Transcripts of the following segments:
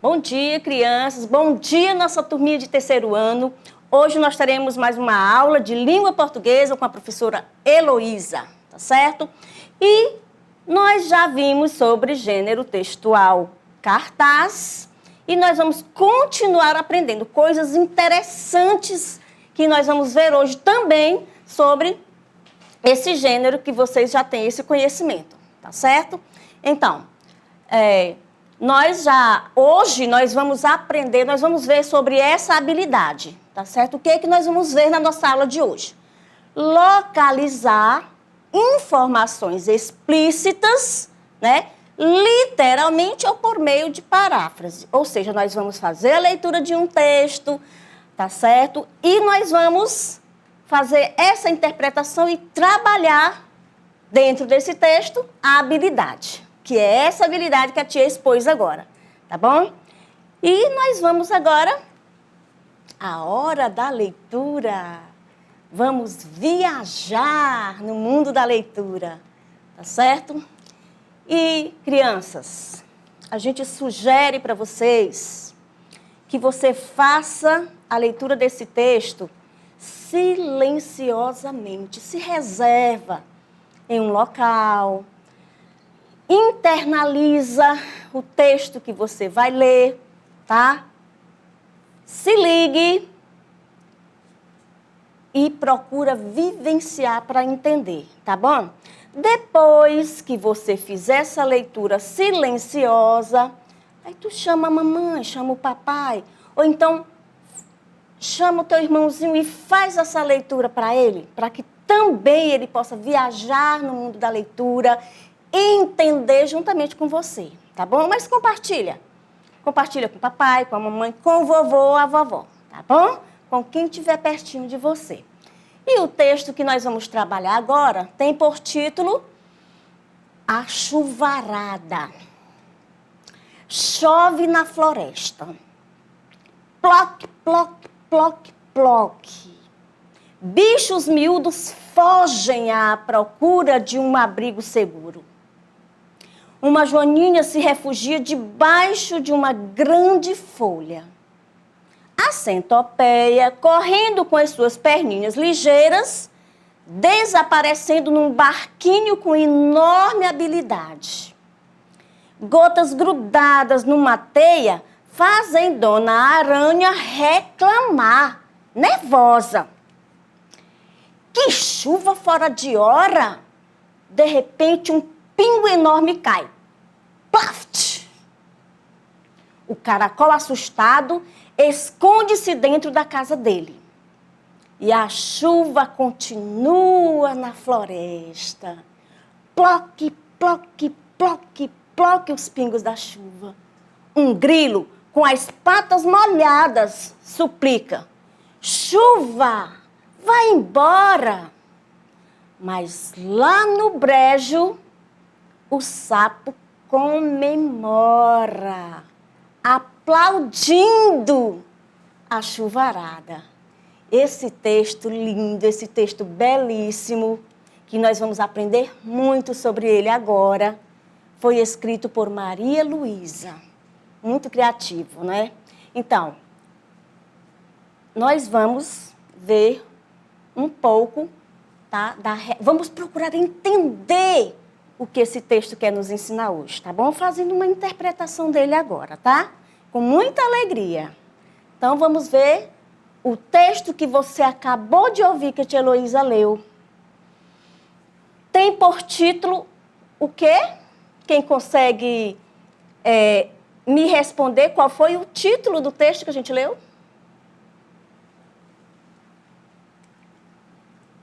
Bom dia, crianças. Bom dia, nossa turminha de terceiro ano. Hoje nós teremos mais uma aula de língua portuguesa com a professora Heloísa, tá certo? E nós já vimos sobre gênero textual cartaz e nós vamos continuar aprendendo coisas interessantes que nós vamos ver hoje também sobre esse gênero que vocês já têm esse conhecimento, tá certo? Então, hoje nós vamos aprender, nós vamos ver sobre essa habilidade, tá certo? O que é que nós vamos ver na nossa aula de hoje? Localizar informações explícitas, né? Literalmente ou por meio de paráfrase. Ou seja, nós vamos fazer a leitura de um texto, tá certo? E nós vamos fazer essa interpretação e trabalhar dentro desse texto a habilidade, que é essa habilidade que a tia expôs agora, tá bom? E nós vamos agora à hora da leitura. Vamos viajar no mundo da leitura, tá certo? E, crianças, a gente sugere para vocês que você faça a leitura desse texto silenciosamente, se reserva em um local, internaliza o texto que você vai ler, tá? Se ligue e procura vivenciar para entender, tá bom? Depois que você fizer essa leitura silenciosa, aí tu chama a mamãe, chama o papai, ou então chama o teu irmãozinho e faz essa leitura para ele, para que também ele possa viajar no mundo da leitura e entender juntamente com você, tá bom? Mas compartilha. Compartilha com o papai, com a mamãe, com o vovô, a vovó, tá bom? Com quem estiver pertinho de você. E o texto que nós vamos trabalhar agora tem por título A Chuvarada. Chove na floresta. Ploc, ploc, ploc, ploc. Bichos miúdos fogem à procura de um abrigo seguro. Uma joaninha se refugia debaixo de uma grande folha. A centopeia, correndo com as suas perninhas ligeiras, desaparecendo num barquinho com enorme habilidade. Gotas grudadas numa teia fazem Dona Aranha reclamar, nervosa. Que chuva fora de hora! De repente, um pingo enorme cai. Plaft! O caracol, assustado, esconde-se dentro da casa dele. E a chuva continua na floresta. Ploque, ploque, ploque, ploque os pingos da chuva. Um grilo, com as patas molhadas, suplica: chuva, vai embora! Mas lá no brejo, o sapo comemora, aplaudindo a chuvarada. Esse texto lindo, esse texto belíssimo, que nós vamos aprender muito sobre ele agora, foi escrito por Maria Luísa. Muito criativo, né? Então, nós vamos ver um pouco, tá? Vamos procurar entender o que esse texto quer nos ensinar hoje, tá bom? Fazendo uma interpretação dele agora, tá? Com muita alegria. Então, vamos ver o texto que você acabou de ouvir, que a tia Heloísa leu. Tem por título o quê? Quem consegue me responder qual foi o título do texto que a gente leu?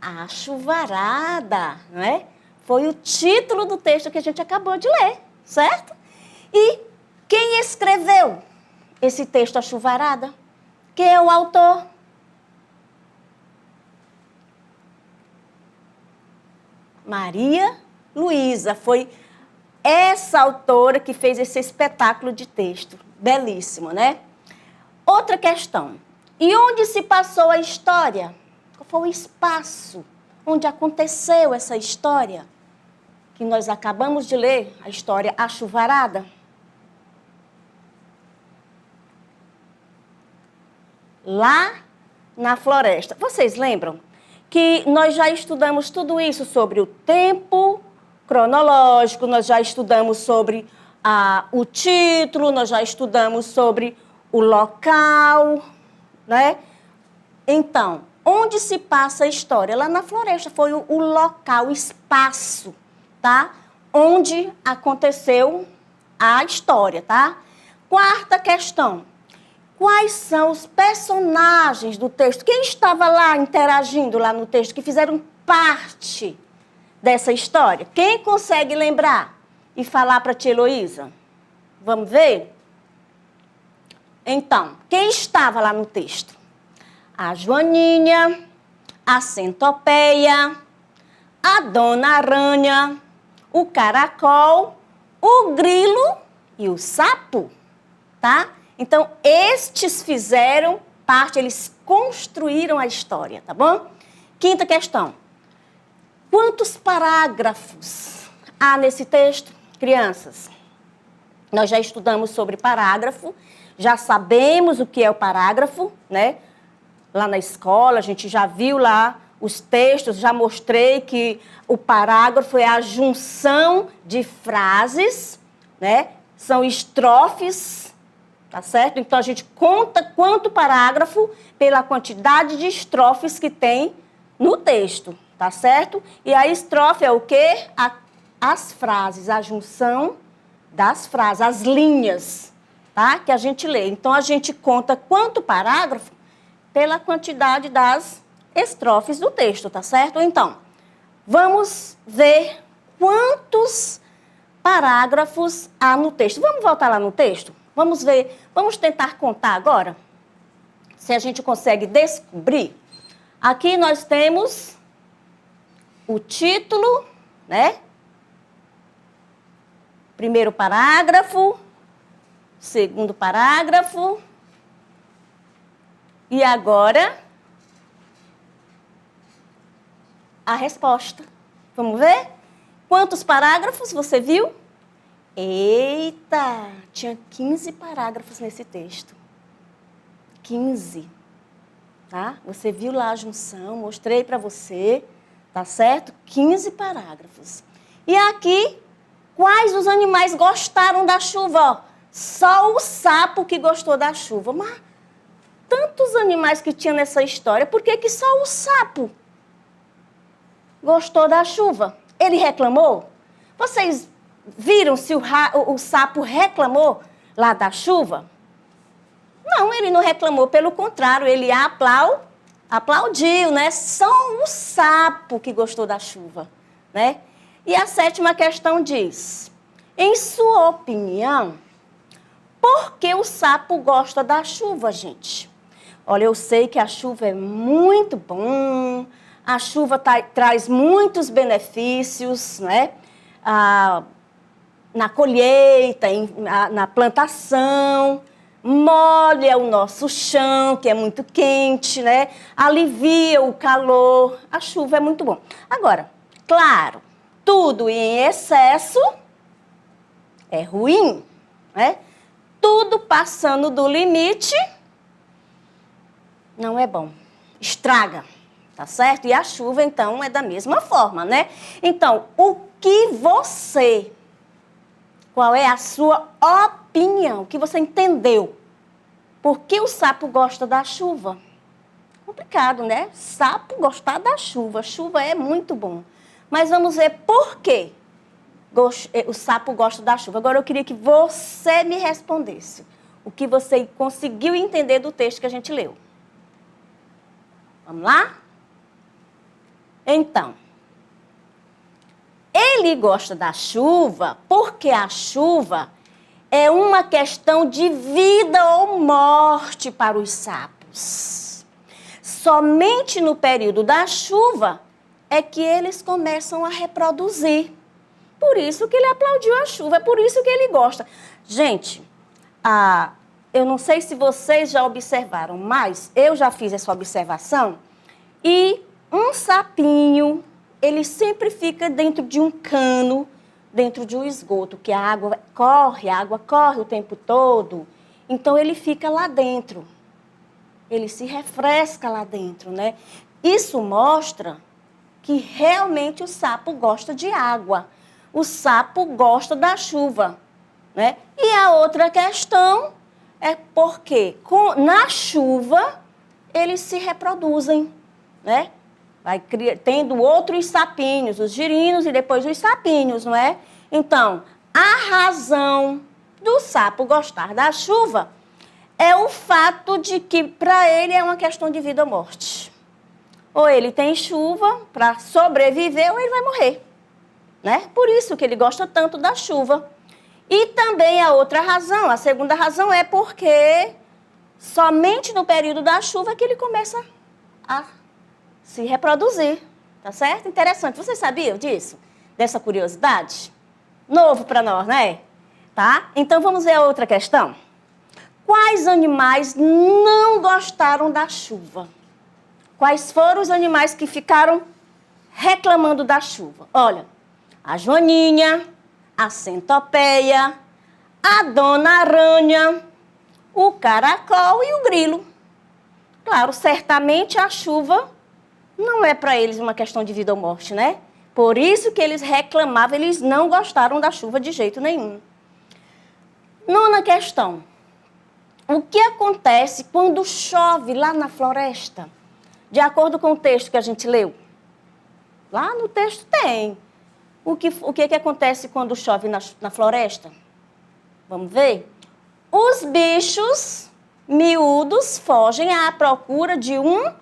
A Chuvarada, não é? Foi o título do texto que a gente acabou de ler, certo? E quem escreveu esse texto, A Chuvarada? Quem é o autor? Maria Luísa. Foi essa autora que fez esse espetáculo de texto. Belíssimo, né? Outra questão. E onde se passou a história? Qual foi o espaço onde aconteceu essa história? Que nós acabamos de ler, a história A Chuvarada. lá na floresta. Vocês lembram que nós já estudamos tudo isso sobre o tempo cronológico, nós já estudamos sobre o título, nós já estudamos sobre o local, né? Então, onde se passa a história? Lá na floresta foi o local, o espaço, tá? Onde aconteceu a história, tá? Quarta questão. Quais são os personagens do texto? Quem estava lá interagindo lá no texto, que fizeram parte dessa história? Quem consegue lembrar e falar para a tia Heloísa? Vamos ver? Então, quem estava lá no texto? A Joaninha, a Centopeia, a Dona Aranha, o Caracol, o Grilo e o Sapo, tá? Então, estes fizeram parte, eles construíram a história, tá bom? Quinta questão. Quantos parágrafos há nesse texto, crianças? Nós já estudamos sobre parágrafo, já sabemos o que é o parágrafo, né? Lá na escola, a gente já viu lá os textos, já mostrei que o parágrafo é a junção de frases, né? São estrofes, tá certo? Então, a gente conta quanto parágrafo pela quantidade de estrofes que tem no texto, tá certo? E a estrofe é o quê? As frases, a junção das frases, as linhas, tá? Que a gente lê. Então, a gente conta quanto parágrafo pela quantidade das estrofes do texto, tá certo? Então, vamos ver quantos parágrafos há no texto. Vamos voltar lá no texto? Vamos ver, vamos tentar contar agora, se a gente consegue descobrir. Aqui nós temos o título, né? Primeiro parágrafo, segundo parágrafo. E agora, a resposta. Vamos ver? Quantos parágrafos você viu? Eita, tinha 15 parágrafos nesse texto. 15. Tá? Você viu lá a junção, mostrei para você, tá certo? 15 parágrafos. E aqui, quais os animais gostaram da chuva? Ó, só o sapo que gostou da chuva. Mas tantos animais que tinha nessa história, por que só o sapo gostou da chuva? Ele reclamou? Vocês viram se o sapo reclamou lá da chuva? Não, ele não reclamou, pelo contrário, ele aplaudiu, né? Só o sapo que gostou da chuva, né? E a sétima questão diz, em sua opinião, por que o sapo gosta da chuva, gente? Olha, eu sei que a chuva é muito bom, a chuva traz muitos benefícios, né? Na colheita, na plantação, molha o nosso chão, que é muito quente, né? Alivia o calor, a chuva é muito bom. Agora, claro, tudo em excesso é ruim, né? Tudo passando do limite não é bom, estraga, tá certo? E a chuva, então, é da mesma forma, né? Então, qual é a sua opinião? O que você entendeu? Por que o sapo gosta da chuva? Complicado, né? Sapo gostar da chuva. Chuva é muito bom. Mas vamos ver por que o sapo gosta da chuva. Agora eu queria que você me respondesse. O que você conseguiu entender do texto que a gente leu. Vamos lá? Então, ele gosta da chuva porque a chuva é uma questão de vida ou morte para os sapos. Somente no período da chuva é que eles começam a reproduzir. Por isso que ele aplaudiu a chuva, é por isso que ele gosta. Gente, eu não sei se vocês já observaram, mas eu já fiz essa observação e um sapinho, ele sempre fica dentro de um cano, dentro de um esgoto, que a água corre o tempo todo, então ele fica lá dentro. ele se refresca lá dentro, né? Isso mostra que realmente o sapo gosta de água. O sapo gosta da chuva, né? E a outra questão é porque na chuva eles se reproduzem, né? Vai tendo outros sapinhos, os girinos e depois os sapinhos, não é? Então, a razão do sapo gostar da chuva é o fato de que para ele é uma questão de vida ou morte. Ou ele tem chuva para sobreviver ou ele vai morrer, né? Por isso que ele gosta tanto da chuva. E também a outra razão, a segunda razão é porque somente no período da chuva que ele começa a se reproduzir, tá certo? Interessante. Vocês sabiam disso? Dessa curiosidade? Novo para nós, né? Tá? Então vamos ver a outra questão. Quais animais não gostaram da chuva? Quais foram os animais que ficaram reclamando da chuva? Olha, a joaninha, a centopeia, a dona aranha, o caracol e o grilo. Claro, certamente a chuva não é para eles uma questão de vida ou morte, né? Por isso que eles reclamavam, eles não gostaram da chuva de jeito nenhum. Nona questão. O que acontece quando chove lá na floresta? De acordo com o texto que a gente leu. Lá no texto tem. O que acontece quando chove na floresta? Vamos ver? Os bichos miúdos fogem à procura de um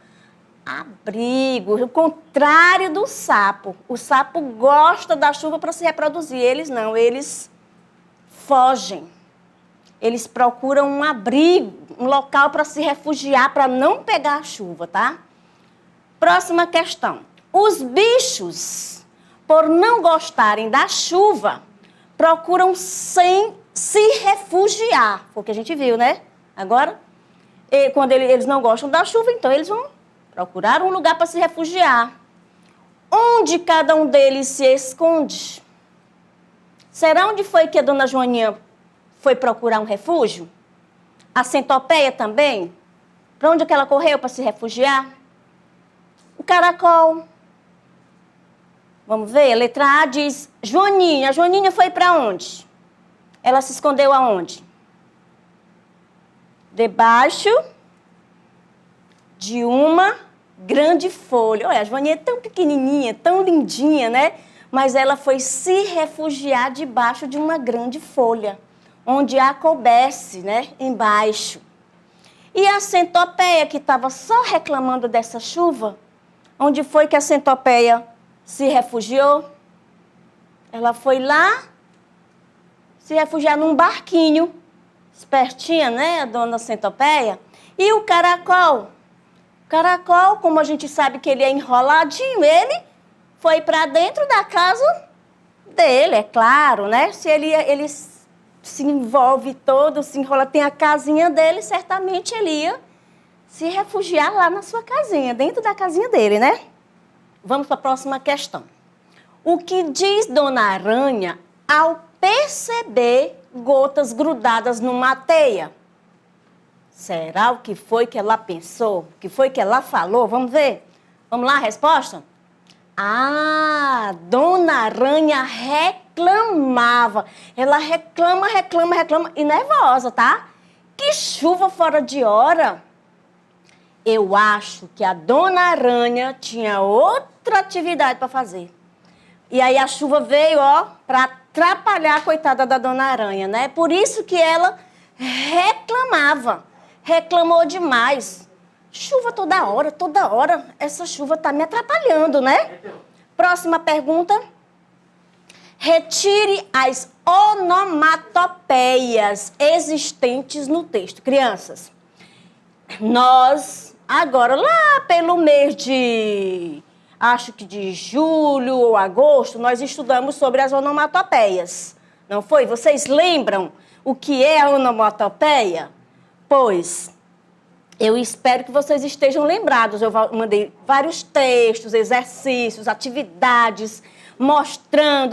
abrigo, o contrário do sapo. O sapo gosta da chuva para se reproduzir, eles não, eles fogem. Eles procuram um abrigo, um local para se refugiar, para não pegar a chuva, tá? Próxima questão. Os bichos, por não gostarem da chuva, procuram se refugiar. Foi o que a gente viu, né? Agora, quando eles não gostam da chuva, então eles vão procurar um lugar para se refugiar. Onde cada um deles se esconde? Será onde foi que a dona Joaninha foi procurar um refúgio? A centopeia também? Para onde que ela correu para se refugiar? O caracol. Vamos ver, a letra A diz Joaninha. A Joaninha foi para onde? Ela se escondeu aonde? Debaixo de uma grande folha. Olha, a Joaninha é tão pequenininha, tão lindinha, né? Mas ela foi se refugiar debaixo de uma grande folha, onde a coubesse, né? Embaixo. E a centopeia, que estava só reclamando dessa chuva, onde foi que a centopeia se refugiou? Ela foi lá se refugiar num barquinho. Espertinha, né, a dona centopeia? E o caracol? O caracol, como a gente sabe que ele é enroladinho, ele foi para dentro da casa dele, é claro, né? Se ele se envolve todo, se enrola, tem a casinha dele, certamente ele ia se refugiar lá na sua casinha, dentro da casinha dele, né? Vamos para a próxima questão. O que diz Dona Aranha ao perceber gotas grudadas numa teia? Será o que foi que ela pensou? O que foi que ela falou? Vamos ver? Vamos lá, a resposta? Ah, Dona Aranha reclamava. Ela reclama e nervosa, tá? Que chuva fora de hora. Eu acho que a Dona Aranha tinha outra atividade para fazer. E aí a chuva veio, ó, para atrapalhar a coitada da Dona Aranha, né? Por isso que ela reclamava. Reclamou demais. Chuva toda hora. Essa chuva está me atrapalhando, né? Próxima pergunta. Retire as onomatopeias existentes no texto. Crianças, nós, agora, lá pelo mês acho que de julho ou agosto, nós estudamos sobre as onomatopeias. Não foi? Vocês lembram o que é a onomatopeia? Pois, eu espero que vocês estejam lembrados. Eu mandei vários textos, exercícios, atividades,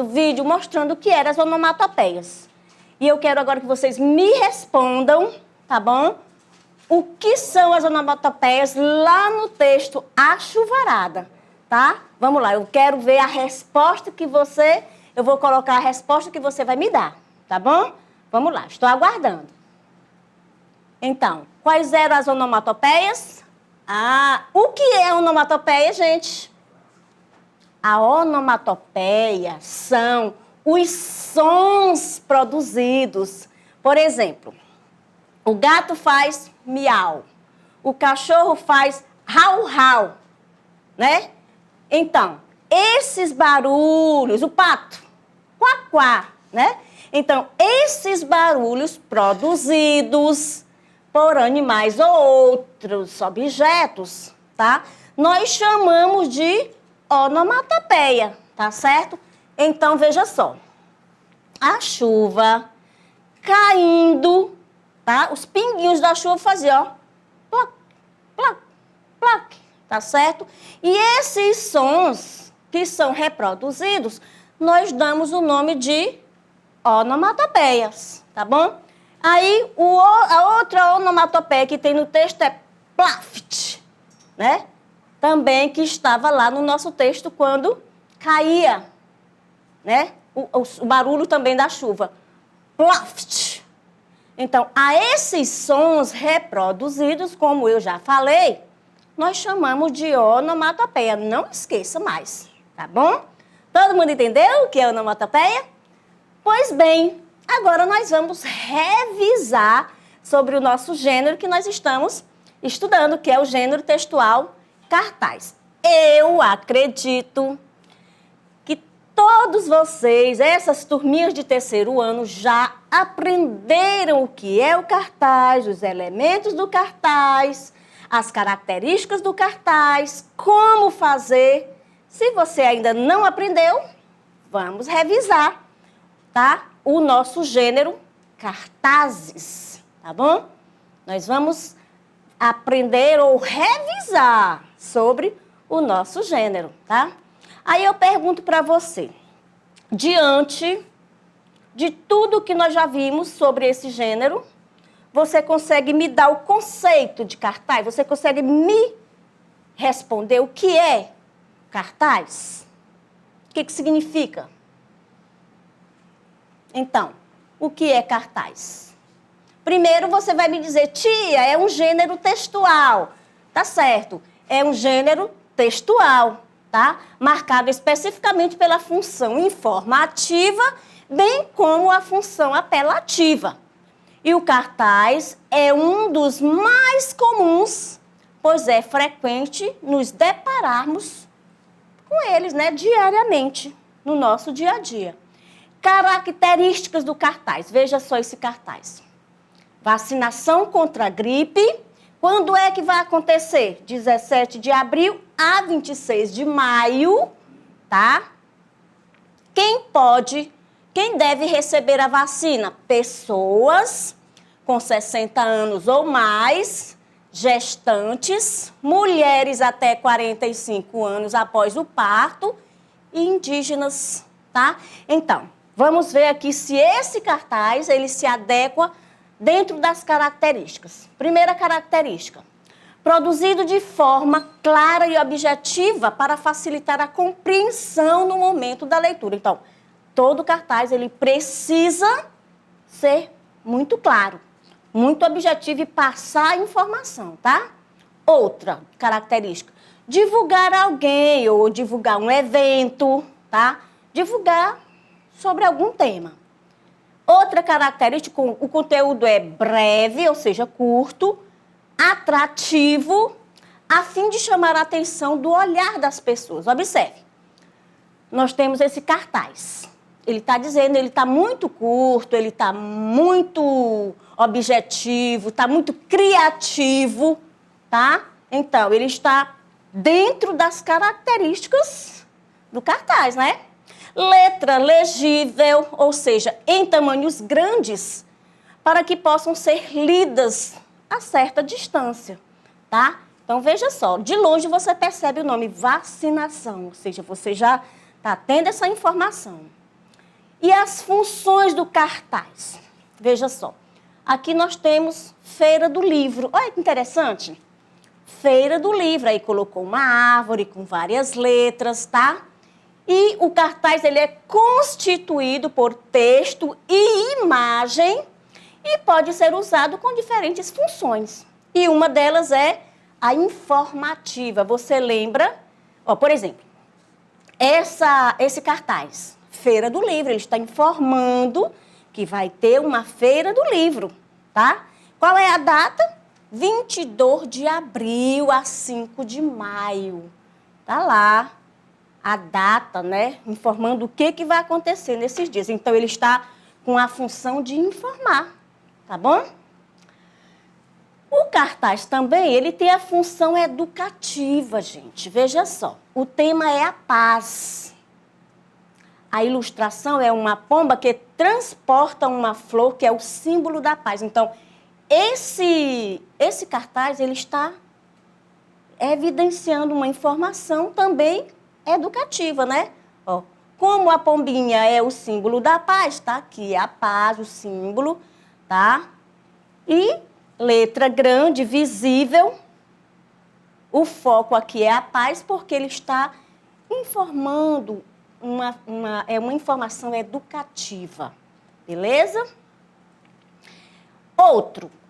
vídeo mostrando o que eram as onomatopeias. E eu quero agora que vocês me respondam, tá bom? o que são as onomatopeias lá no texto A Chuvarada, tá? Vamos lá, eu quero ver a resposta que você... Eu vou colocar a resposta que você vai me dar, tá bom? Vamos lá, estou aguardando. Então, quais eram as onomatopeias? O que é onomatopeia, gente? A onomatopeia são os sons produzidos. Por exemplo, o gato faz miau, o cachorro faz rau-rau, né? Então, esses barulhos, o pato, quá-quá, né? Então, esses barulhos produzidos por animais ou outros objetos, tá? Nós chamamos de onomatopeia, tá certo? Então, veja só. A chuva caindo, tá? Os pinguinhos da chuva faziam, ó, plac, plac, plac, tá certo? E esses sons que são reproduzidos, nós damos o nome de onomatopeias, tá bom? Aí, a outra onomatopeia que tem no texto é plaft, né? Também que estava lá no nosso texto quando caía, né? O barulho também da chuva. Plaft. Então, a esses sons reproduzidos, como eu já falei, nós chamamos de onomatopeia. Não esqueça mais, tá bom? Todo mundo entendeu o que é onomatopeia? Pois bem, agora nós vamos revisar sobre o nosso gênero que nós estamos estudando, que é o gênero textual cartaz. Eu acredito que todos vocês, essas turminhas de terceiro ano, já aprenderam o que é o cartaz, os elementos do cartaz, as características do cartaz, como fazer. Se você ainda não aprendeu, vamos revisar, tá? O nosso gênero cartazes, tá bom? Nós vamos aprender ou revisar sobre o nosso gênero, tá? Aí eu pergunto para você, diante de tudo que nós já vimos sobre esse gênero, você consegue me dar o conceito de cartaz? Você consegue me responder o que é cartaz? O que significa? Então, o que é cartaz? Primeiro você vai me dizer, tia, é um gênero textual. Tá certo, é um gênero textual, tá? Marcado especificamente pela função informativa, bem como a função apelativa. E o cartaz é um dos mais comuns, pois é frequente nos depararmos com eles, né, diariamente, no nosso dia a dia. Características do cartaz. Veja só esse cartaz. Vacinação contra a gripe. Quando é que vai acontecer? 17 de abril a 26 de maio, tá? Quem deve receber a vacina? Pessoas com 60 anos ou mais, gestantes, mulheres até 45 anos após o parto e indígenas, tá? Então, vamos ver aqui se esse cartaz, ele se adequa dentro das características. Primeira característica, produzido de forma clara e objetiva para facilitar a compreensão no momento da leitura. Então, todo cartaz, ele precisa ser muito claro, muito objetivo e passar a informação, tá? Outra característica, divulgar alguém ou divulgar um evento, tá? Divulgar sobre algum tema. Outra característica, o conteúdo é breve, ou seja, curto, atrativo, a fim de chamar a atenção do olhar das pessoas. Observe, nós temos esse cartaz. Ele está dizendo, ele está muito curto, ele está muito objetivo, está muito criativo, tá? Então, ele está dentro das características do cartaz, né? Letra legível, ou seja, em tamanhos grandes, para que possam ser lidas a certa distância, tá? Então, veja só, de longe você percebe o nome vacinação, ou seja, você já está tendo essa informação. E as funções do cartaz? Veja só, Aqui nós temos Feira do Livro. Olha que interessante. Feira do Livro. Aí colocou uma árvore com várias letras, tá? E o cartaz ele é constituído por texto e imagem e pode ser usado com diferentes funções. E uma delas é a informativa. Você lembra? Ó, por exemplo, esse cartaz, Feira do Livro, ele está informando que vai ter uma Feira do Livro, tá? Qual é a data? 22 de abril a 5 de maio. Tá lá a data, né? Informando o que vai acontecer nesses dias. Então, ele está com a função de informar, tá bom? O cartaz também, ele tem a função educativa, gente. Veja só, o tema é a paz. A ilustração é uma pomba que transporta uma flor, que é o símbolo da paz. Então, esse cartaz, ele está evidenciando uma informação também educativa, né? Ó, como a pombinha é o símbolo da paz, tá? Aqui é a paz, o símbolo, tá? E letra grande, visível, o foco aqui é a paz, porque ele está informando uma informação educativa, beleza?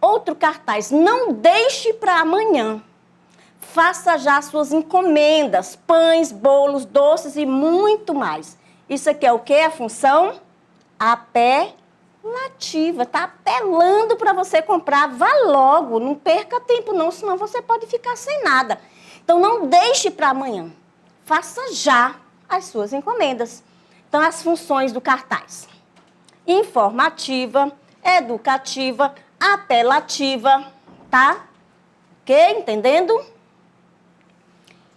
Outro cartaz, não deixe para amanhã. Faça já as suas encomendas, pães, bolos, doces e muito mais. Isso aqui é o quê? A função apelativa. Está apelando para você comprar. Vá logo, não perca tempo não, senão você pode ficar sem nada. Então, não deixe para amanhã. Faça já as suas encomendas. Então, as funções do cartaz. Informativa, educativa, apelativa, tá? Ok? Entendendo?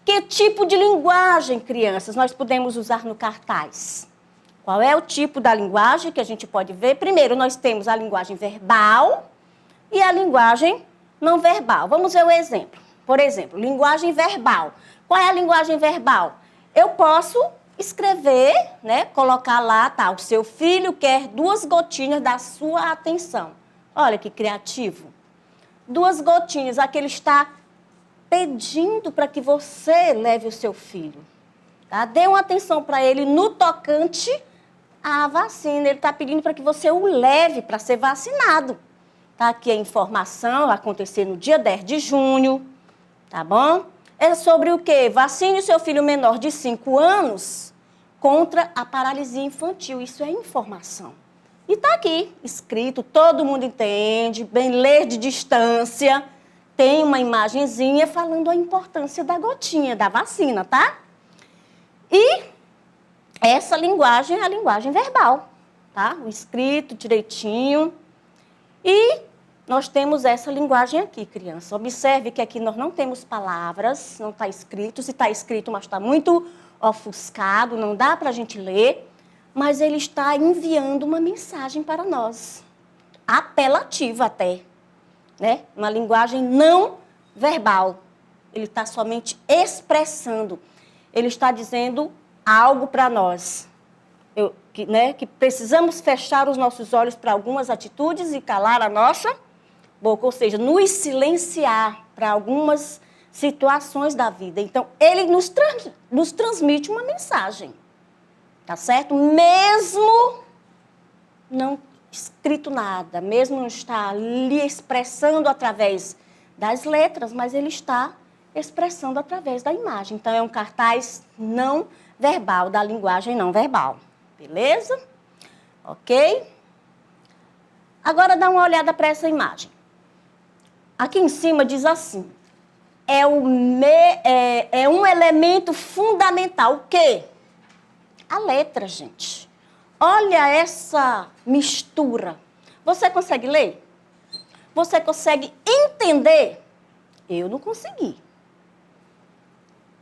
Que tipo de linguagem, crianças, nós podemos usar no cartaz? Qual é o tipo da linguagem que a gente pode ver? Primeiro, nós temos a linguagem verbal e a linguagem não verbal. Vamos ver o exemplo. Por exemplo, linguagem verbal. Qual é a linguagem verbal? Eu posso escrever, né, colocar lá, tá, o seu filho quer 2 gotinhas da sua atenção. Olha que criativo. 2 gotinhas, aqui ele está pedindo para que você leve o seu filho. Tá? Dê uma atenção para ele no tocante à vacina. Ele está pedindo para que você o leve para ser vacinado. Tá? Aqui a informação vai acontecer no dia 10 de junho. Tá bom? É sobre o quê? Vacine o seu filho menor de 5 anos contra a paralisia infantil. Isso é informação. E está aqui, escrito, todo mundo entende, bem ler de distância. Tem uma imagenzinha falando a importância da gotinha, da vacina, tá? E essa linguagem é a linguagem verbal, tá? O escrito direitinho. E nós temos essa linguagem aqui, criança. Observe que aqui nós não temos palavras, não está escrito. Se está escrito, mas está muito ofuscado, não dá para a gente ler. Mas ele está enviando uma mensagem para nós, apelativa até, né? Uma linguagem não verbal. Ele está somente expressando. Ele está dizendo algo para nós. Que precisamos fechar os nossos olhos para algumas atitudes e calar a nossa boca. Ou seja, nos silenciar para algumas situações da vida. Então, ele nos transmite uma mensagem. Tá certo? Mesmo não escrito nada, mesmo não está lhe expressando através das letras, mas ele está expressando através da imagem. Então, é um cartaz não verbal, da linguagem não verbal. Beleza? Ok? Agora, dá uma olhada para essa imagem. Aqui em cima diz assim, é um elemento fundamental. O quê? A letra, gente. Olha essa mistura. Você consegue ler? Você consegue entender? Eu não consegui.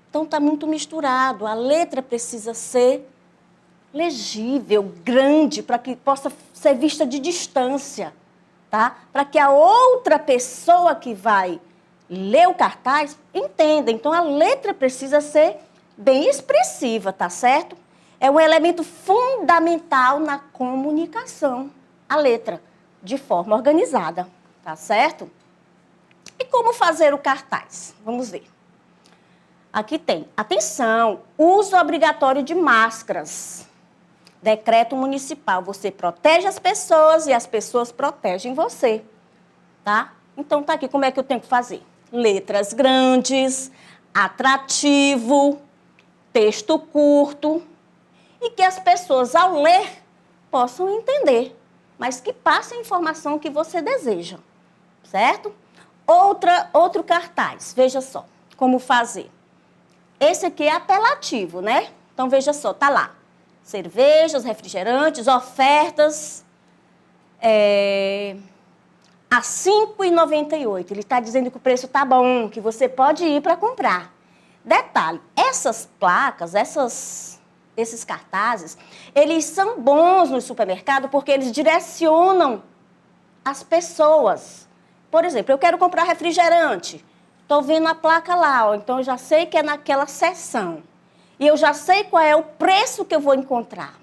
Então, está muito misturado. A letra precisa ser legível, grande, para que possa ser vista de distância, tá? Para que a outra pessoa que vai ler o cartaz entenda. Então, a letra precisa ser bem expressiva, tá certo? É um elemento fundamental na comunicação, a letra. de forma organizada, tá certo? E como fazer o cartaz? Vamos ver. Aqui tem, atenção, uso obrigatório de máscaras. Decreto municipal, você protege as pessoas e as pessoas protegem você, tá? Então tá aqui, como é que eu tenho que fazer? Letras grandes, atrativo, texto curto e que as pessoas ao ler possam entender, mas que passe a informação que você deseja, certo? Outro cartaz, veja só como fazer. Esse aqui é apelativo, né? Então, veja só, tá lá. Cervejas, refrigerantes, ofertas a R$ 5,98. Ele está dizendo que o preço tá bom, que você pode ir para comprar. Detalhe, essas placas, esses cartazes, eles são bons no supermercado porque eles direcionam as pessoas. Por exemplo, eu quero comprar refrigerante. Estou vendo a placa lá, ó, então eu já sei que é naquela seção. E eu já sei qual é o preço que eu vou encontrar,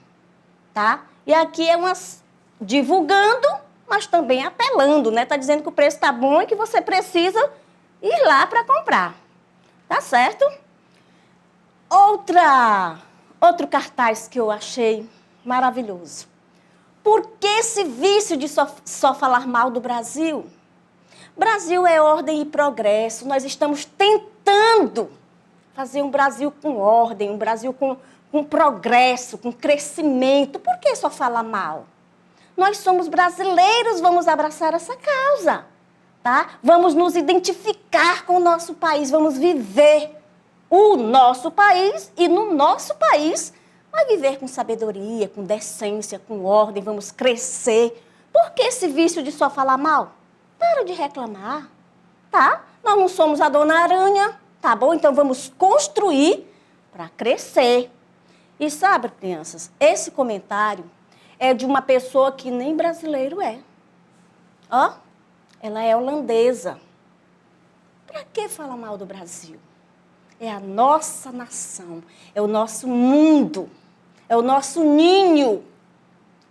tá? E aqui é umas divulgando, mas também apelando, né? Está dizendo que o preço está bom e que você precisa ir lá para comprar. Tá certo? Outro cartaz que eu achei maravilhoso. Por que esse vício de só falar mal do Brasil? Brasil é ordem e progresso. Nós estamos tentando fazer um Brasil com ordem, um Brasil com progresso, com crescimento. Por que só falar mal? Nós somos brasileiros, vamos abraçar essa causa, tá? Vamos nos identificar com o nosso país, vamos viver o nosso país e no nosso país vai viver com sabedoria, com decência, com ordem, vamos crescer. Por que esse vício de só falar mal? Para de reclamar, tá? Nós não somos a Dona Aranha, tá bom? Então vamos construir para crescer. E sabe, crianças, esse comentário é de uma pessoa que nem brasileiro é. Ó, ela é holandesa. Para que falar mal do Brasil? É a nossa nação, é o nosso mundo, é o nosso ninho.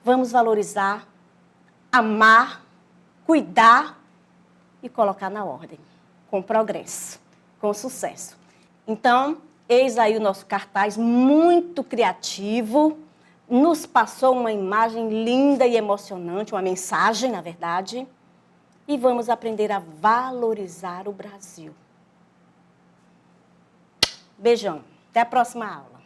Vamos valorizar, amar, cuidar e colocar na ordem, com progresso, com sucesso. Então, eis aí o nosso cartaz muito criativo, nos passou uma imagem linda e emocionante, uma mensagem, na verdade, e vamos aprender a valorizar o Brasil. Beijão, até a próxima aula.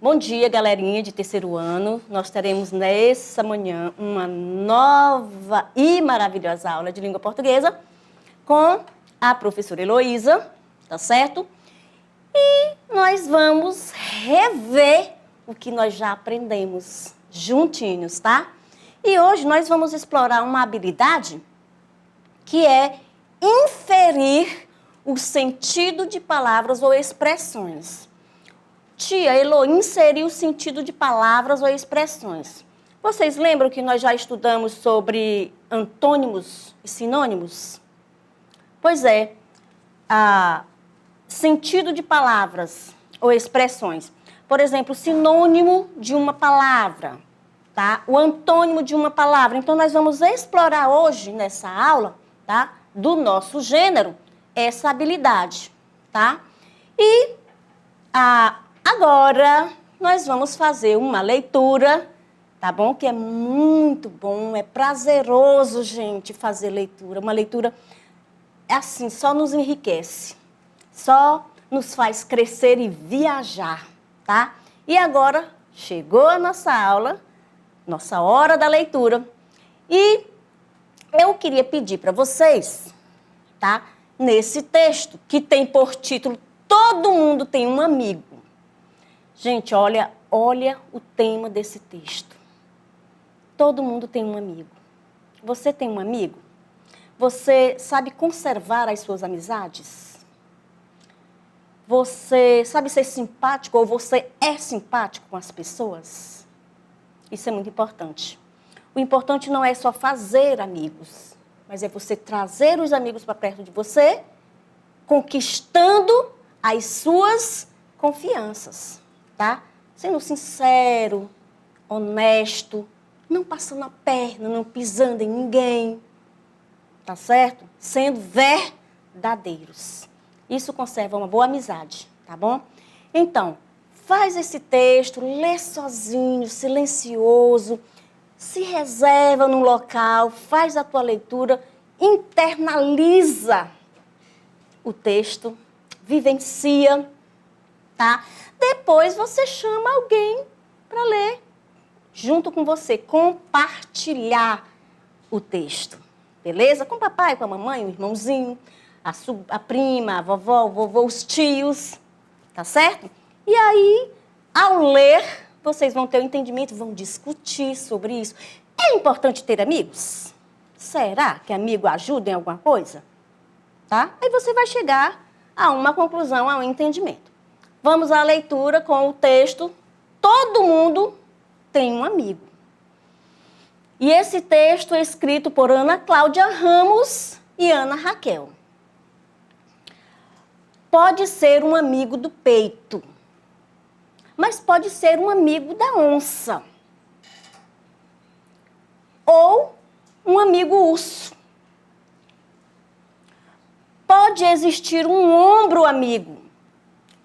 Bom dia, galerinha de terceiro ano. Nós teremos nessa manhã uma nova e maravilhosa aula de língua portuguesa com a professora Heloísa, tá certo? E nós vamos rever o que nós já aprendemos juntinhos, tá? E hoje nós vamos explorar uma habilidade que é inferir o sentido de palavras ou expressões. Tia, Elo, inserir o sentido de palavras ou expressões. Vocês lembram que nós já estudamos sobre antônimos e sinônimos? Pois é, sentido de palavras ou expressões. Por exemplo, sinônimo de uma palavra, tá? O antônimo de uma palavra. Então, nós vamos explorar hoje, nessa aula, tá? Do nosso gênero, essa habilidade, tá? E agora, nós vamos fazer uma leitura, tá bom? Que é muito bom, é prazeroso, gente, fazer leitura. Uma leitura, assim, só nos enriquece. Só nos faz crescer e viajar, tá? E agora, chegou a nossa aula, nossa hora da leitura. E eu queria pedir para vocês, tá? Nesse texto, que tem por título Todo Mundo Tem um Amigo. Gente, olha o tema desse texto. Todo mundo tem um amigo. Você tem um amigo? Você sabe conservar as suas amizades? Você sabe ser simpático ou você é simpático com as pessoas? Isso é muito importante. O importante não é só fazer amigos, mas é você trazer os amigos para perto de você, conquistando as suas confianças, tá? Sendo sincero, honesto, não passando a perna, não pisando em ninguém, tá certo? Sendo verdadeiros. Isso conserva uma boa amizade, tá bom? Então, faz esse texto, lê sozinho, silencioso, se reserva num local, faz a tua leitura, internaliza o texto, vivencia, tá? Depois você chama alguém para ler junto com você, compartilhar o texto, beleza? Com o papai, com a mamãe, o irmãozinho, a prima, a vovó, o vovô, os tios, tá certo? E aí, ao ler, vocês vão ter um entendimento, vão discutir sobre isso. É importante ter amigos? Será que amigo ajuda em alguma coisa? Tá? Aí você vai chegar a uma conclusão, a um entendimento. Vamos à leitura com o texto. Todo mundo tem um amigo. E esse texto é escrito por Ana Cláudia Ramos e Ana Raquel. Pode ser um amigo do peito, mas pode ser um amigo da onça. Ou um amigo urso. Pode existir um ombro amigo,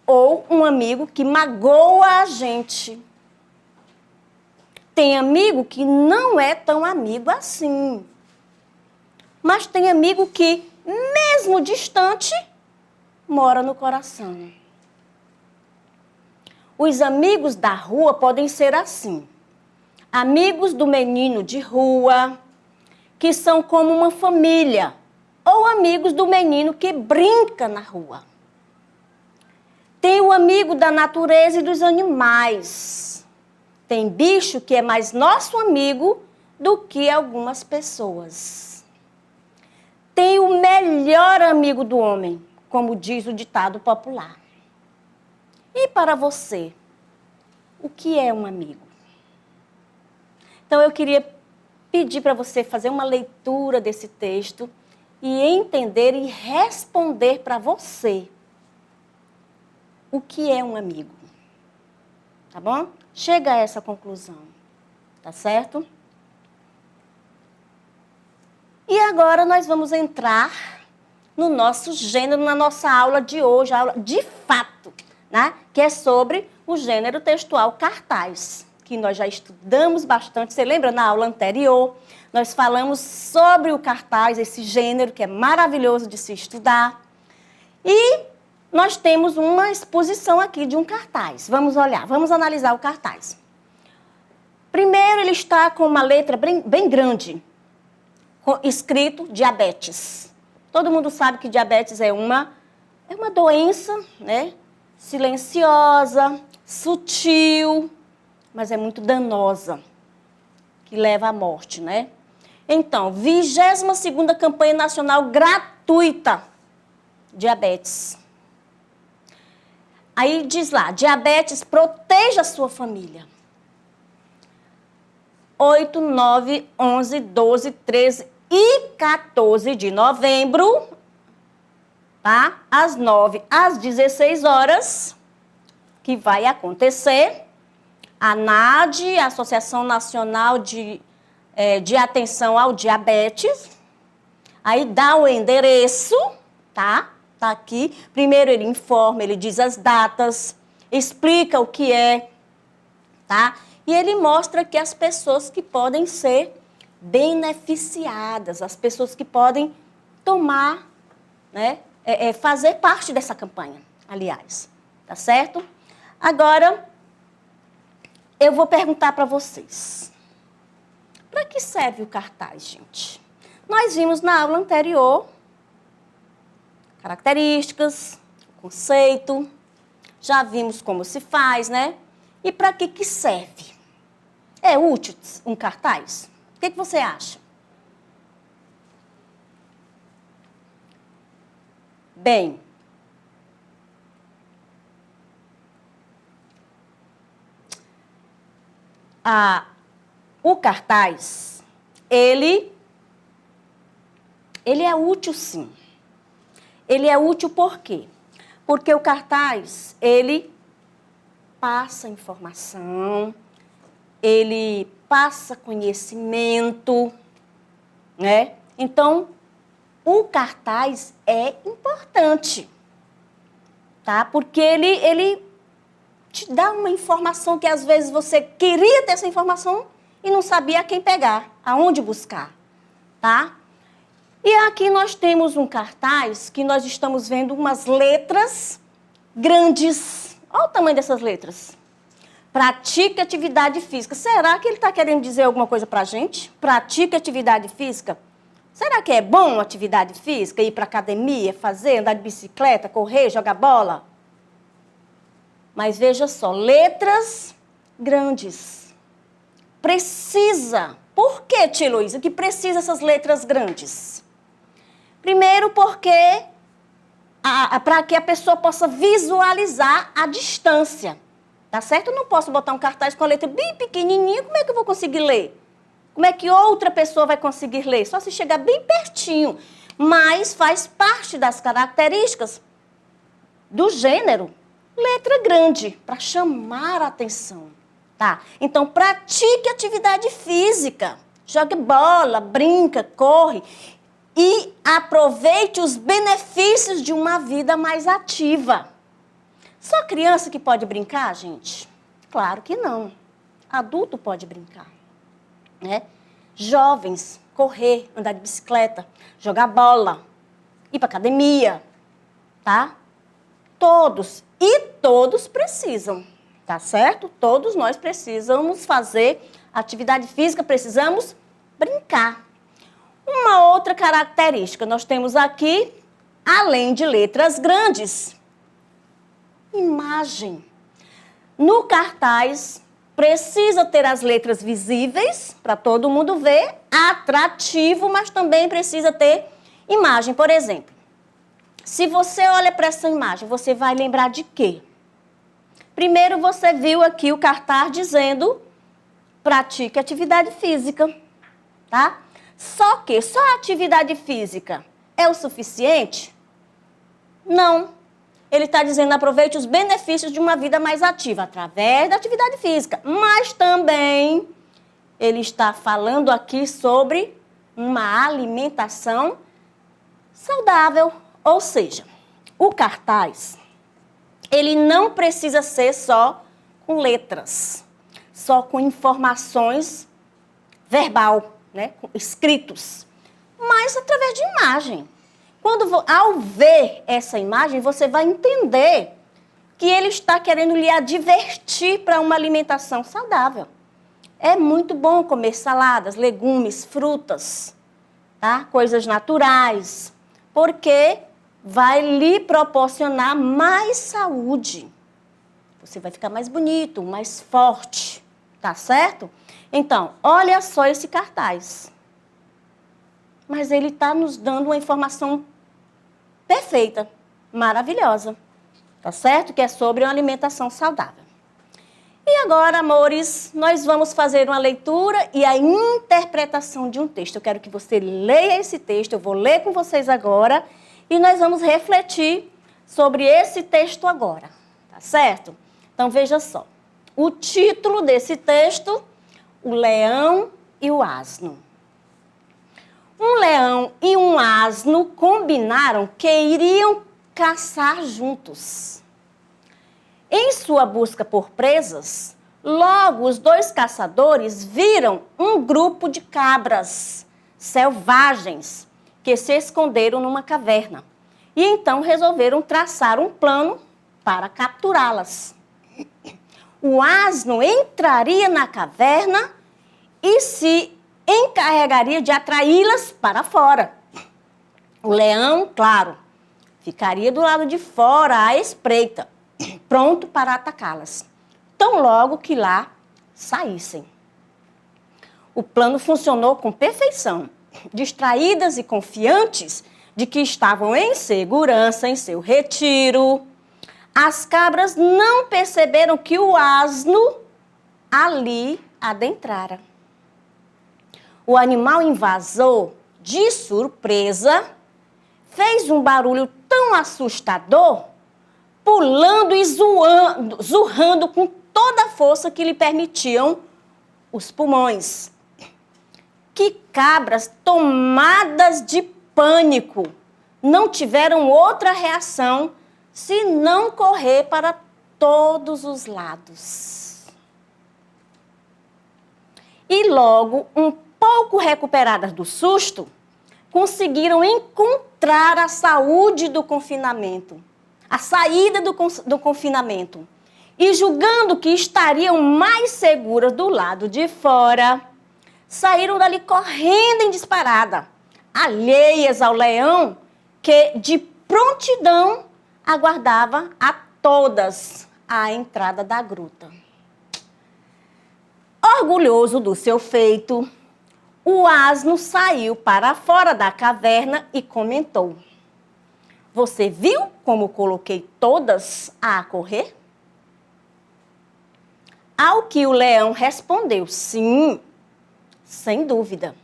ou um amigo que magoa a gente. Tem amigo que não é tão amigo assim. Mas tem amigo que, mesmo distante, mora no coração. Os amigos da rua podem ser assim. Amigos do menino de rua, que são como uma família. Ou amigos do menino que brinca na rua. Tem o amigo da natureza e dos animais. Tem bicho que é mais nosso amigo do que algumas pessoas. Tem o melhor amigo do homem, como diz o ditado popular. E para você, o que é um amigo? Então eu queria pedir para você fazer uma leitura desse texto e entender e responder para você o que é um amigo. Tá bom? Chega a essa conclusão. Tá certo? E agora nós vamos entrar no nosso gênero, na nossa aula de hoje, a aula de fato, né? Que é sobre o gênero textual cartaz, que nós já estudamos bastante. Você lembra na aula anterior? Nós falamos sobre o cartaz, esse gênero que é maravilhoso de se estudar. E nós temos uma exposição aqui de um cartaz. Vamos olhar, vamos analisar o cartaz. Primeiro, ele está com uma letra bem grande, escrito diabetes. Todo mundo sabe que diabetes é uma doença, né? Silenciosa, sutil, mas é muito danosa, que leva à morte, né? Então, 22ª campanha nacional gratuita, diabetes. Aí diz lá, diabetes, proteja a sua família. 8, 9, 11, 12, 13 e 14 de novembro, tá? Às 9 às 16 horas, que vai acontecer, a ANAD, Associação Nacional de Atenção ao Diabetes, aí dá o endereço, tá? Tá aqui. Primeiro ele informa, ele diz as datas, explica o que é, tá? E ele mostra que as pessoas que podem ser beneficiadas, as pessoas que podem tomar, né? Fazer parte dessa campanha, aliás, tá certo? Agora, eu vou perguntar para vocês. Para que serve o cartaz, gente? Nós vimos na aula anterior características, conceito, já vimos como se faz, né? E para que serve? É útil um cartaz? O que você acha? Bem, o cartaz, ele é útil, sim. Ele é útil por quê? Porque o cartaz, ele passa informação, ele passa conhecimento, né? Então, o cartaz é importante, tá? Porque ele te dá uma informação que às vezes você queria ter essa informação e não sabia a quem pegar, aonde buscar, tá? E aqui nós temos um cartaz que nós estamos vendo umas letras grandes. Olha o tamanho dessas letras. Pratique atividade física. Será que ele está querendo dizer alguma coisa para a gente? Pratique atividade física. Será que é bom atividade física? Ir para academia, fazer, andar de bicicleta, correr, jogar bola? Mas veja só, letras grandes. Precisa. Por que, tia Luísa, que precisa essas letras grandes? Primeiro porque para que a pessoa possa visualizar a distância. Tá certo? Eu não posso botar um cartaz com a letra bem pequenininha, como é que eu vou conseguir ler? Como é que outra pessoa vai conseguir ler? Só se chegar bem pertinho. Mas faz parte das características do gênero letra grande, para chamar a atenção. Tá? Então, pratique atividade física. Jogue bola, brinca, corre. E aproveite os benefícios de uma vida mais ativa. Só criança que pode brincar, gente? Claro que não. Adulto pode brincar, né? Jovens, correr, andar de bicicleta, jogar bola, ir para academia, tá? Todos, e todos precisam, tá certo? Todos nós precisamos fazer atividade física, precisamos brincar. Uma outra característica, nós temos aqui, além de letras grandes, imagem. No cartaz, precisa ter as letras visíveis, para todo mundo ver, atrativo, mas também precisa ter imagem. Por exemplo, se você olha para essa imagem, você vai lembrar de quê? Primeiro, você viu aqui o cartaz dizendo, pratique atividade física, tá? Só que só a atividade física é o suficiente? Não. Ele está dizendo, aproveite os benefícios de uma vida mais ativa, através da atividade física. Mas também, ele está falando aqui sobre uma alimentação saudável. Ou seja, o cartaz, ele não precisa ser só com letras, só com informações verbal, né, com escritos, mas através de imagem. Ao ver essa imagem, você vai entender que ele está querendo lhe advertir para uma alimentação saudável. É muito bom comer saladas, legumes, frutas, tá? Coisas naturais, porque vai lhe proporcionar mais saúde. Você vai ficar mais bonito, mais forte, tá certo? Então, olha só esse cartaz. Mas ele está nos dando uma informação perfeita, maravilhosa, tá certo? Que é sobre uma alimentação saudável. E agora, amores, nós vamos fazer uma leitura e a interpretação de um texto. Eu quero que você leia esse texto, eu vou ler com vocês agora e nós vamos refletir sobre esse texto agora, tá certo? Então, veja só. O título desse texto, O Leão e o Asno. Um leão e um asno combinaram que iriam caçar juntos. Em sua busca por presas, logo os dois caçadores viram um grupo de cabras selvagens que se esconderam numa caverna. E então resolveram traçar um plano para capturá-las. O asno entraria na caverna e se encarregaria de atraí-las para fora. O leão, claro, ficaria do lado de fora à espreita, pronto para atacá-las, tão logo que lá saíssem. O plano funcionou com perfeição. Distraídas e confiantes de que estavam em segurança em seu retiro, as cabras não perceberam que o asno ali adentrara. o animal invasor, de surpresa, fez um barulho tão assustador, pulando e zurrando com toda a força que lhe permitiam os pulmões. Que cabras, tomadas de pânico, não tiveram outra reação senão correr para todos os lados. E logo, um pouco recuperadas do susto, conseguiram encontrar a saúde do confinamento, a saída do confinamento. E julgando que estariam mais seguras do lado de fora, saíram dali correndo em disparada, alheias ao leão que de prontidão aguardava a todas à entrada da gruta. Orgulhoso do seu feito, o asno saiu para fora da caverna e comentou: "Você viu como coloquei todas a correr?" Ao que o leão respondeu: "Sim, sem dúvida.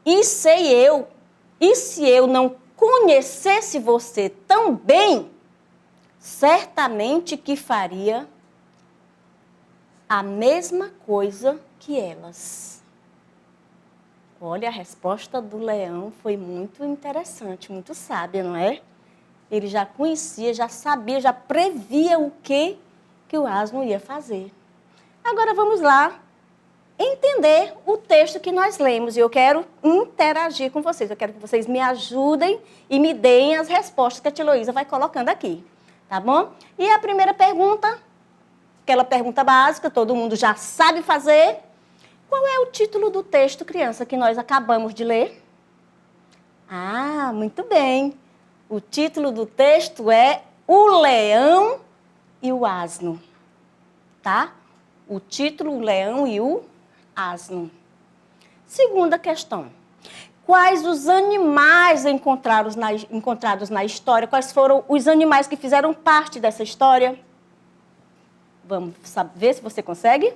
E se eu não conhecesse você tão bem, certamente que faria a mesma coisa que elas." Olha, a resposta do leão foi muito interessante, muito sábia, não é? Ele já conhecia, já sabia, já previa o que o asno ia fazer. Agora vamos lá entender o texto que nós lemos. E eu quero interagir com vocês. Eu quero que vocês me ajudem e me deem as respostas que a tia Heloísa vai colocando aqui. Tá bom? E a primeira pergunta, aquela pergunta básica, todo mundo já sabe fazer. Qual é o título do texto, criança, que nós acabamos de ler? Ah, muito bem. O título do texto é O Leão e o Asno. Tá? O título, o leão e o asno. Segunda questão. Quais os animais encontrados na história? Quais foram os animais que fizeram parte dessa história? Vamos ver se você consegue?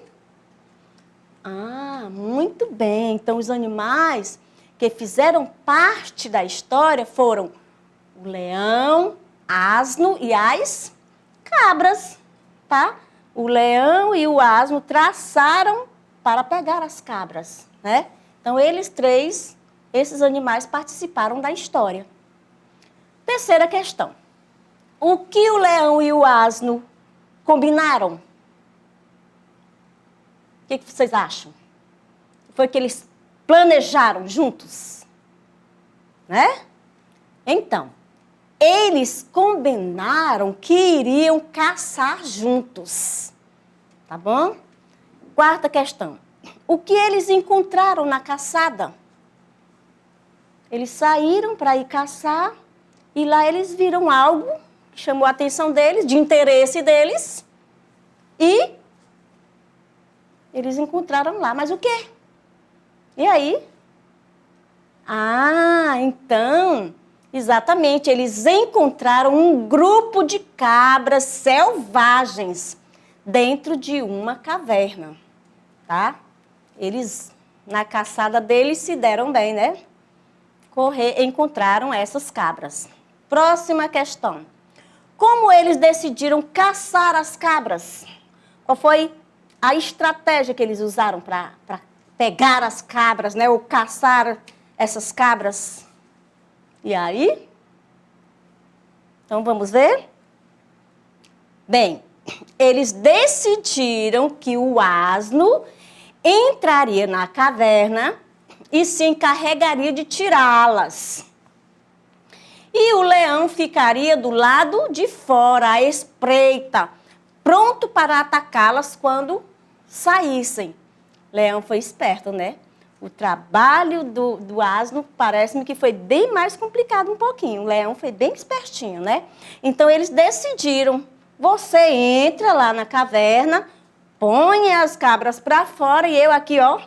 Ah, muito bem. Então, os animais que fizeram parte da história foram o leão, asno e as cabras, tá? O leão e o asno traçaram para pegar as cabras, né? Então, esses animais participaram da história. Terceira questão. O que o leão e o asno combinaram? O que vocês acham? Foi que eles planejaram juntos, né? Então, eles combinaram que iriam caçar juntos, tá bom? Quarta questão. O que eles encontraram na caçada? Eles saíram para ir caçar e lá eles viram algo que chamou a atenção deles, de interesse deles, e eles encontraram lá. Mas o quê? E aí? Ah, então, exatamente, eles encontraram um grupo de cabras selvagens dentro de uma caverna, tá? Eles, na caçada deles, se deram bem, né? Encontraram essas cabras. Próxima questão. Como eles decidiram caçar as cabras? Qual foi a estratégia que eles usaram para pegar as cabras, né? Ou caçar essas cabras? E aí? Então, vamos ver? Bem, eles decidiram que o asno entraria na caverna e se encarregaria de tirá-las. E o leão ficaria do lado de fora, à espreita, pronto para atacá-las quando saíssem. Leão foi esperto, né? O trabalho do asno parece-me que foi bem mais complicado um pouquinho. O leão foi bem espertinho, né? Então, eles decidiram, você entra lá na caverna, põe as cabras para fora e eu aqui, ó,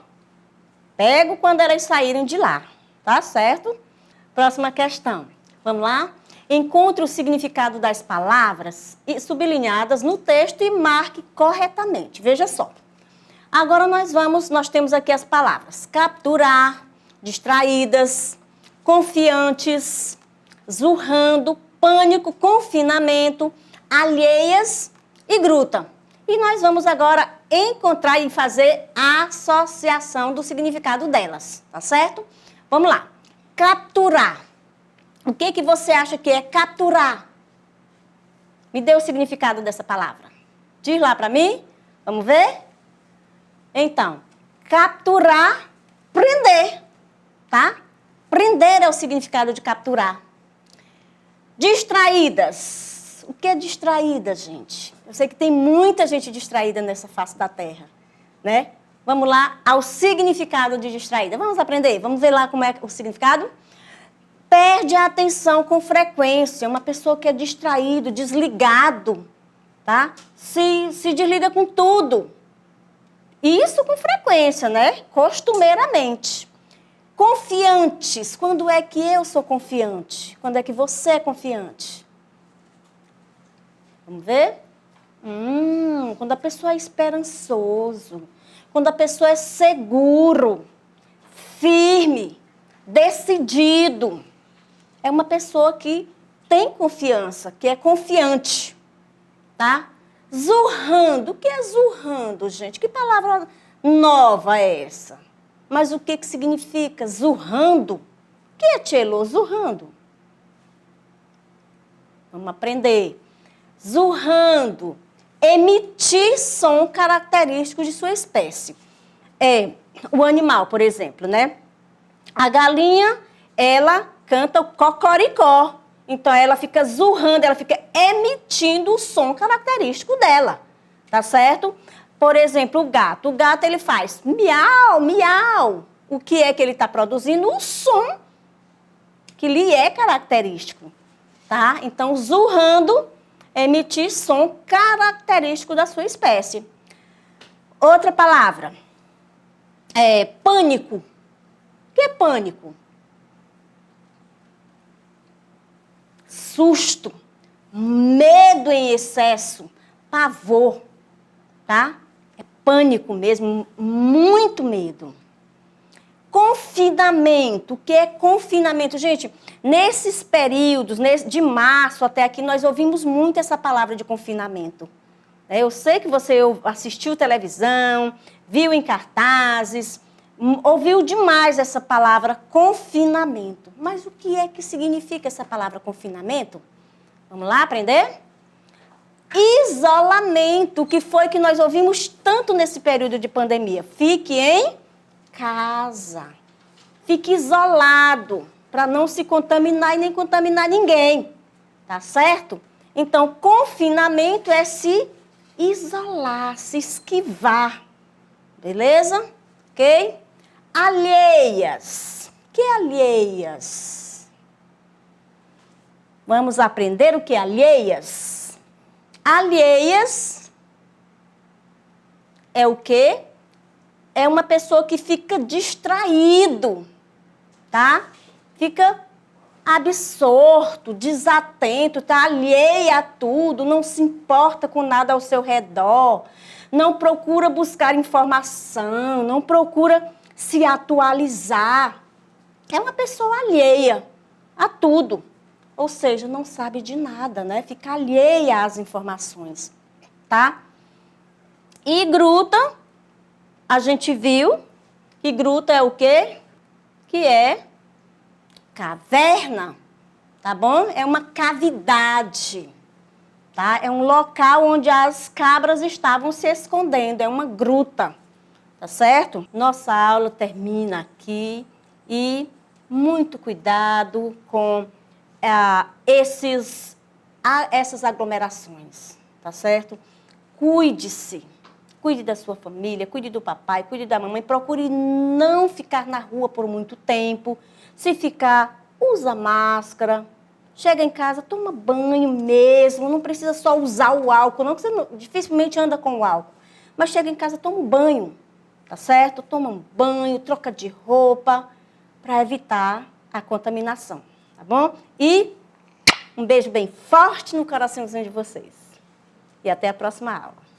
pego quando elas saírem de lá, tá certo? Próxima questão. Vamos lá? Encontre o significado das palavras sublinhadas no texto e marque corretamente. Veja só. Agora nós temos aqui as palavras capturar, distraídas, confiantes, zurrando, pânico, confinamento, alheias e gruta. E nós vamos agora encontrar e fazer a associação do significado delas, tá certo? Vamos lá. Capturar. O que você acha que é capturar? Me dê o significado dessa palavra. Diz lá para mim. Vamos ver? Então, capturar, prender, tá? Prender é o significado de capturar. Distraídas. O que é distraída, gente? Eu sei que tem muita gente distraída nessa face da terra, né? Vamos lá ao significado de distraída. Vamos aprender? Vamos ver lá como é o significado? Perde a atenção com frequência. Uma pessoa que é distraído, desligado, tá? Se desliga com tudo. Isso com frequência, né? Costumeiramente. Confiantes. Quando é que eu sou confiante? Quando é que você é confiante? Vamos ver? Quando a pessoa é esperançoso. Quando a pessoa é seguro, firme, decidido. É uma pessoa que tem confiança, que é confiante, tá? Zurrando. O que é zurrando, gente? Que palavra nova é essa? Mas o que significa zurrando? O que é, Tchelo, zurrando? Vamos aprender. Zurrando. Emitir som característico de sua espécie. É o animal, por exemplo, né? A galinha, ela canta o cocoricó. Então, ela fica zurrando, ela fica emitindo o som característico dela, tá certo? Por exemplo, o gato. O gato, ele faz miau, miau. O que é que ele está produzindo? O som que lhe é característico, tá? Então, zurrando, emitir som característico da sua espécie. Outra palavra. Pânico. O que é pânico? Susto, medo em excesso, pavor, tá? É pânico mesmo, muito medo. Confinamento. O que é confinamento? Gente, nesses períodos, de março até aqui, nós ouvimos muito essa palavra de confinamento. Eu sei que você assistiu televisão, viu em cartazes, ouviu demais essa palavra confinamento. Mas o que é que significa essa palavra confinamento? Vamos lá aprender? Isolamento, que foi que nós ouvimos tanto nesse período de pandemia. Fique em casa. Fique isolado, para não se contaminar e nem contaminar ninguém. Tá certo? Então, confinamento é se isolar, se esquivar. Beleza? Ok? Alheias. O que é alheias? Vamos aprender o que é alheias? Alheias é o quê? É uma pessoa que fica distraído, tá? Fica absorto, desatento, tá alheia a tudo, não se importa com nada ao seu redor, não procura buscar informação, não procura se atualizar. É uma pessoa alheia a tudo. Ou seja, não sabe de nada, né? Fica alheia às informações, tá? E gruta, a gente viu que gruta é o quê? Que é caverna, tá bom? É uma cavidade, tá? É um local onde as cabras estavam se escondendo, é uma gruta, tá certo? Nossa aula termina aqui e muito cuidado com essas aglomerações, tá certo? Cuide-se, cuide da sua família, cuide do papai, cuide da mamãe, procure não ficar na rua por muito tempo. Se ficar, usa máscara, chega em casa, toma banho mesmo, não precisa só usar o álcool, não, porque você dificilmente anda com o álcool. Mas chega em casa, toma um banho, tá certo? Toma um banho, troca de roupa, para evitar a contaminação, tá bom? E um beijo bem forte no coraçãozinho de vocês. E até a próxima aula.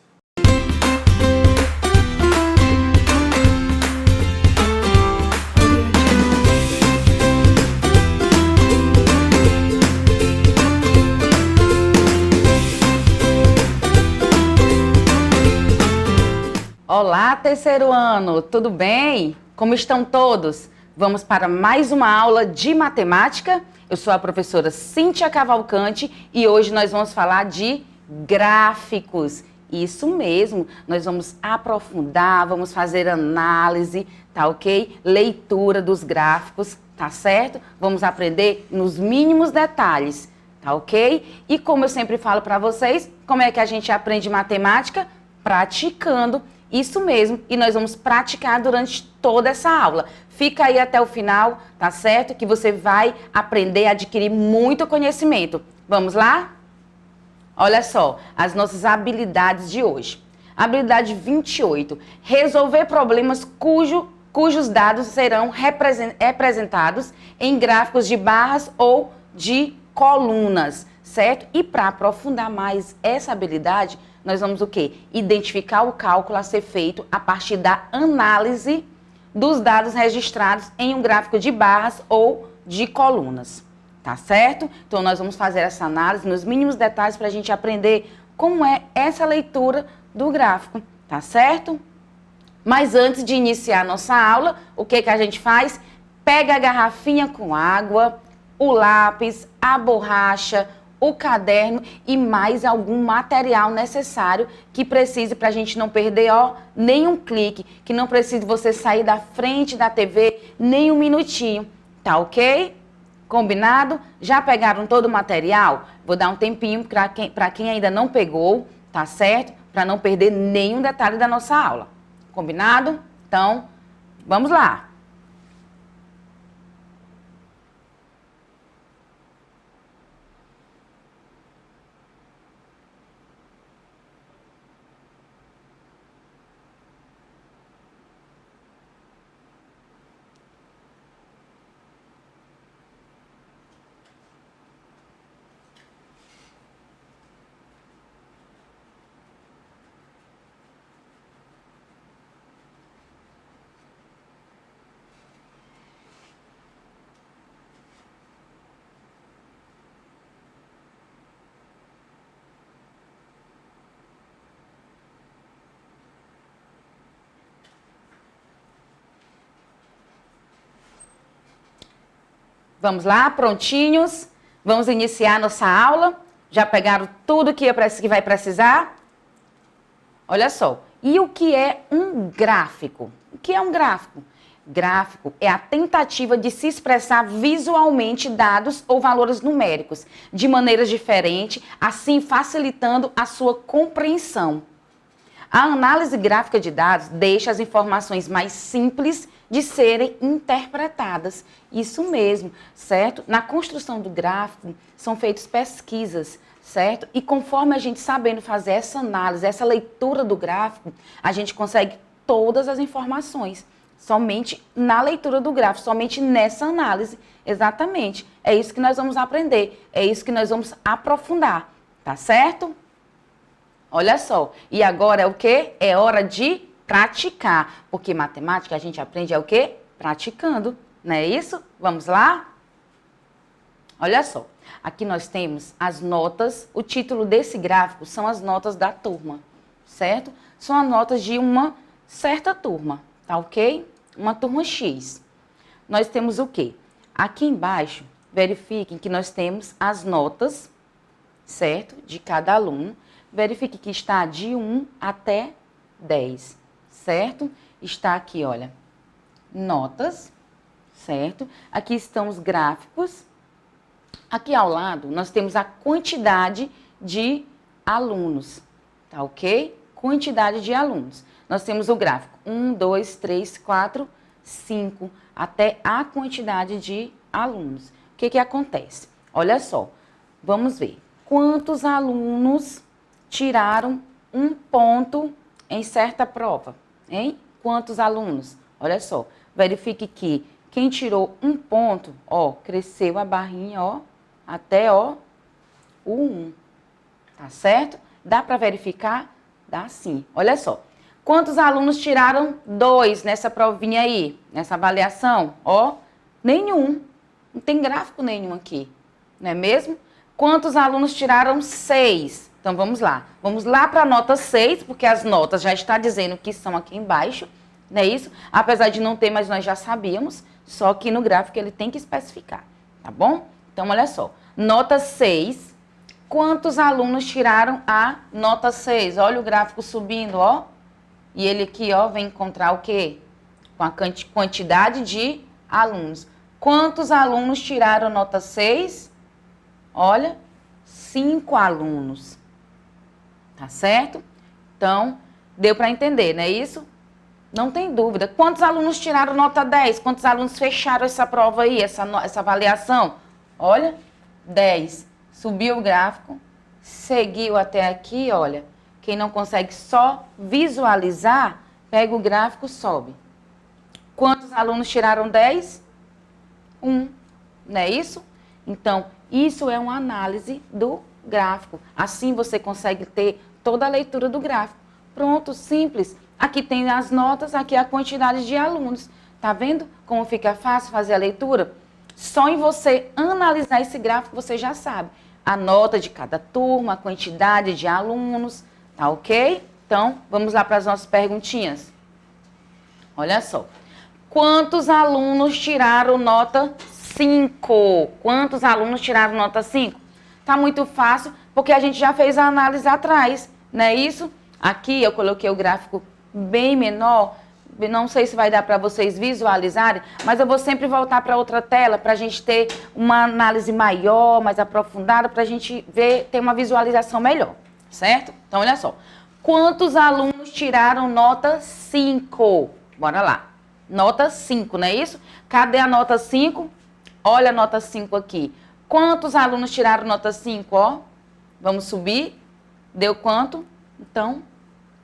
Olá, terceiro ano, tudo bem? Como estão todos? Vamos para mais uma aula de matemática. Eu sou a professora Cíntia Cavalcante e hoje nós vamos falar de gráficos. Isso mesmo, nós vamos aprofundar, vamos fazer análise, tá ok? Leitura dos gráficos, tá certo? Vamos aprender nos mínimos detalhes, tá ok? E como eu sempre falo para vocês, como é que a gente aprende matemática? Praticando. Isso mesmo, e nós vamos praticar durante toda essa aula. Fica aí até o final, tá certo? Que você vai aprender a adquirir muito conhecimento. Vamos lá? Olha só, as nossas habilidades de hoje. Habilidade 28. Resolver problemas cujos dados serão representados em gráficos de barras ou de colunas, certo? E para aprofundar mais essa habilidade, nós vamos o quê? Identificar o cálculo a ser feito a partir da análise dos dados registrados em um gráfico de barras ou de colunas, tá certo? Então, nós vamos fazer essa análise nos mínimos detalhes para a gente aprender como é essa leitura do gráfico, tá certo? Mas antes de iniciar a nossa aula, o que a gente faz? Pega a garrafinha com água, o lápis, a borracha, o caderno e mais algum material necessário que precise para a gente não perder, ó, nem um clique, que não precise você sair da frente da TV nem um minutinho, tá ok? Combinado? Já pegaram todo o material? Vou dar um tempinho para quem ainda não pegou, tá certo? Para não perder nenhum detalhe da nossa aula. Combinado? Então, vamos lá. Vamos lá, prontinhos? Vamos iniciar nossa aula? Já pegaram tudo que vai precisar? Olha só, e o que é um gráfico? O que é um gráfico? Gráfico é a tentativa de se expressar visualmente dados ou valores numéricos de maneiras diferentes, assim facilitando a sua compreensão. A análise gráfica de dados deixa as informações mais simples de serem interpretadas. Isso mesmo, certo? Na construção do gráfico são feitas pesquisas, certo? E conforme a gente sabendo fazer essa análise, essa leitura do gráfico, a gente consegue todas as informações. Somente na leitura do gráfico, somente nessa análise. Exatamente. É isso que nós vamos aprender. É isso que nós vamos aprofundar. Tá certo? Olha só, e agora é o quê? É hora de praticar, porque matemática a gente aprende é o quê? Praticando, não é isso? Vamos lá? Olha só, aqui nós temos as notas, o título desse gráfico são as notas da turma, certo? São as notas de uma certa turma, tá ok? Uma turma X. Nós temos o quê? Aqui embaixo, verifiquem que nós temos as notas, certo? De cada aluno. Verifique que está de 1 até 10, certo? Está aqui, olha, notas, certo? Aqui estão os gráficos. Aqui ao lado, nós temos a quantidade de alunos, tá ok? Quantidade de alunos. Nós temos o gráfico 1, 2, 3, 4, 5, até a quantidade de alunos. O que acontece? Olha só, vamos ver. Quantos alunos tiraram um ponto em certa prova, hein? Quantos alunos? Olha só, verifique que quem tirou um ponto, ó, cresceu a barrinha, ó, até, ó, o 1, tá certo? Dá para verificar? Dá sim. Olha só, quantos alunos tiraram 2 nessa provinha aí, nessa avaliação? Ó, nenhum, não tem gráfico nenhum aqui, não é mesmo? Quantos alunos tiraram 6? Então, vamos lá. Vamos lá para a nota 6, porque as notas já está dizendo que são aqui embaixo, não é isso? Apesar de não ter, mas nós já sabíamos, só que no gráfico ele tem que especificar, tá bom? Então, olha só. Nota 6, quantos alunos tiraram a nota 6? Olha o gráfico subindo, ó. E ele aqui, ó, vem encontrar o quê? Com a quantidade de alunos. Quantos alunos tiraram nota 6? Olha, 5 alunos. Tá certo? Então, deu para entender, não é isso? Não tem dúvida. Quantos alunos tiraram nota 10? Quantos alunos fecharam essa prova aí, essa avaliação? Olha, 10. Subiu o gráfico, seguiu até aqui, olha. Quem não consegue só visualizar, pega o gráfico, sobe. Quantos alunos tiraram 10? 1. Não é isso? Então, isso é uma análise do gráfico. Assim você consegue ter toda a leitura do gráfico. Pronto, simples. Aqui tem as notas, aqui a quantidade de alunos. Tá vendo como fica fácil fazer a leitura? Só em você analisar esse gráfico você já sabe a nota de cada turma, a quantidade de alunos, tá ok? Então, vamos lá para as nossas perguntinhas. Olha só. Quantos alunos tiraram nota 5? Quantos alunos tiraram nota 5? Tá muito fácil, porque a gente já fez a análise atrás, não é isso? Aqui eu coloquei o gráfico bem menor, não sei se vai dar para vocês visualizarem, mas eu vou sempre voltar para outra tela para a gente ter uma análise maior, mais aprofundada, para a gente ver, ter uma visualização melhor, certo? Então, olha só. Quantos alunos tiraram nota 5? Bora lá. Nota 5, não é isso? Cadê a nota 5? Olha a nota 5 aqui. Quantos alunos tiraram nota 5, ó? Vamos subir. Deu quanto? Então,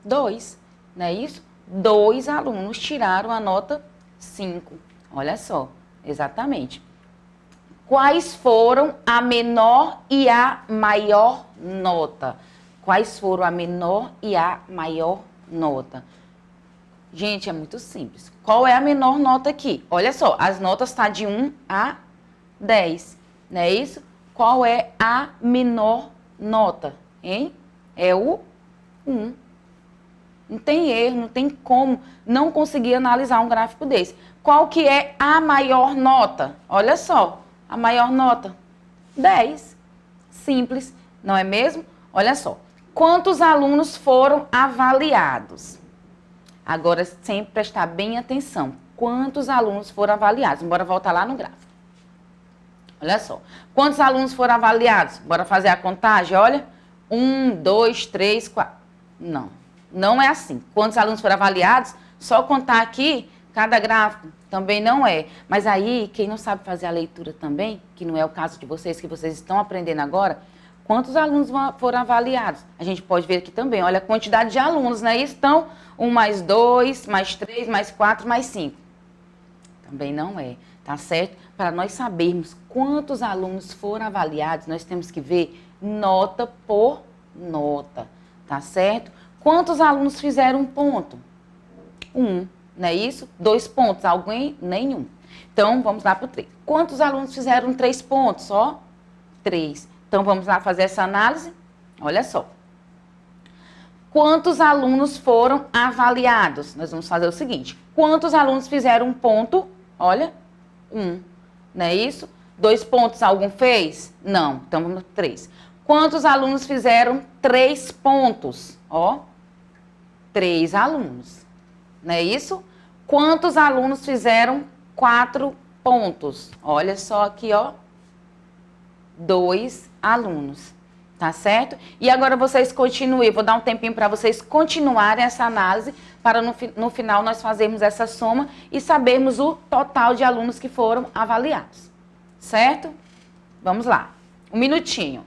2, não é isso? 2 alunos tiraram a nota 5. Olha só, exatamente. Quais foram a menor e a maior nota? Quais foram a menor e a maior nota? Gente, é muito simples. Qual é a menor nota aqui? Olha só, as notas estão de 1 a 10, não é isso? Qual é a menor nota, hein? É o 1. Não tem erro, não tem como não conseguir analisar um gráfico desse. Qual que é a maior nota? Olha só, a maior nota, 10. Simples, não é mesmo? Olha só, quantos alunos foram avaliados? Agora, sempre prestar bem atenção. Quantos alunos foram avaliados? Bora voltar lá no gráfico. Olha só. Quantos alunos foram avaliados? Bora fazer a contagem, olha. 1, 2, 3, 4. Não, não é assim. Quantos alunos foram avaliados? Só contar aqui, cada gráfico, também não é. Mas aí, quem não sabe fazer a leitura também, que não é o caso de vocês, que vocês estão aprendendo agora, quantos alunos foram avaliados? A gente pode ver aqui também, olha a quantidade de alunos, né? Então, 1 mais 2, mais 3, mais 4, mais 5. Também não é, tá certo? Para nós sabermos quantos alunos foram avaliados, nós temos que ver nota por nota, tá certo? Quantos alunos fizeram um ponto? 1, não é isso? 2 pontos, alguém? Nenhum. Então, vamos lá para o 3. Quantos alunos fizeram 3 pontos? Só 3. Então, vamos lá fazer essa análise? Olha só. Quantos alunos foram avaliados? Nós vamos fazer o seguinte. Quantos alunos fizeram um ponto? Olha, 1. Não é isso? 2 pontos, algum fez? Não. Então, vamos 3. Quantos alunos fizeram 3 pontos? Ó, 3 alunos. Não é isso? Quantos alunos fizeram 4 pontos? Olha só aqui, ó. 2 alunos, tá certo? E agora vocês continuem, vou dar um tempinho para vocês continuarem essa análise, para no final nós fazermos essa soma e sabermos o total de alunos que foram avaliados, certo? Vamos lá, um minutinho.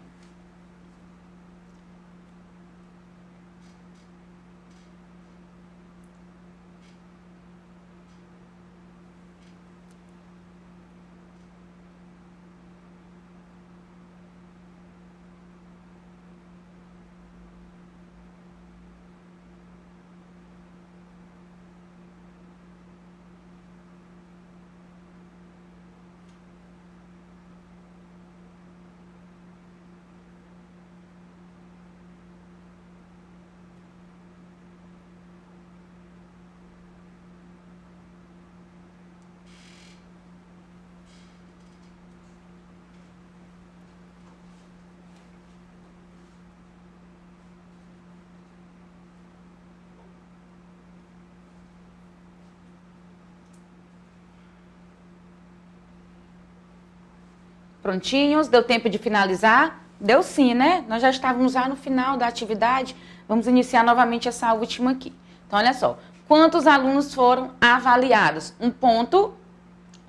Prontinhos? Deu tempo de finalizar? Deu sim, né? Nós já estávamos já no final da atividade. Vamos iniciar novamente essa última aqui. Então, olha só. Quantos alunos foram avaliados? 1 ponto,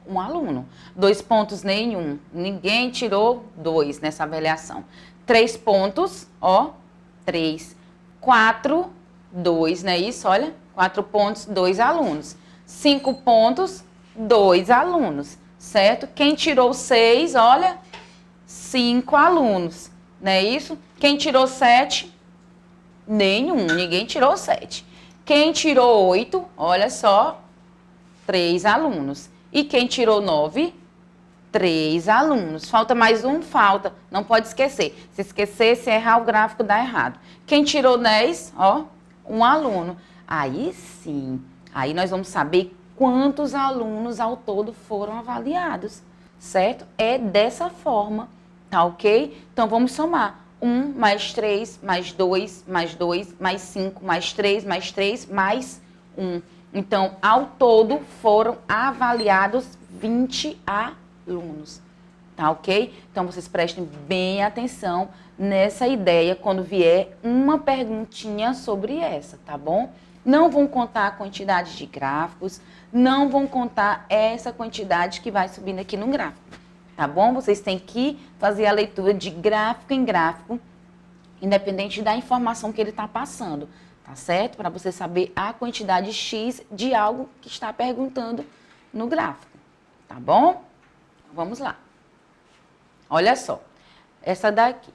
1 aluno. 2 pontos, nenhum. Ninguém tirou 2 nessa avaliação. 3 pontos, ó, 3. 4, 2, não é isso? Olha, 4 pontos, 2 alunos. 5 pontos, 2 alunos, certo? Quem tirou 6, olha, 5 alunos, não é isso? Quem tirou 7? Nenhum, ninguém tirou 7. Quem tirou 8, olha só, 3 alunos. E quem tirou 9? 3 alunos. Falta mais um? Falta. Não pode esquecer. Se esquecer, se errar o gráfico, dá errado. Quem tirou 10? Ó, 1 aluno. Aí sim, aí nós vamos saber quantos alunos ao todo foram avaliados, certo? É dessa forma, tá ok? Então, vamos somar. 1 mais 3, mais 2, mais 2, mais 5, mais 3, mais 3, mais 1. Então, ao todo, foram avaliados 20 alunos, tá ok? Então, vocês prestem bem atenção nessa ideia quando vier uma perguntinha sobre essa, tá bom? Não vão contar a quantidade de gráficos, não vão contar essa quantidade que vai subindo aqui no gráfico, tá bom? Vocês têm que fazer a leitura de gráfico em gráfico, independente da informação que ele está passando, tá certo? Para você saber a quantidade X de algo que está perguntando no gráfico, tá bom? Vamos lá. Olha só, essa daqui.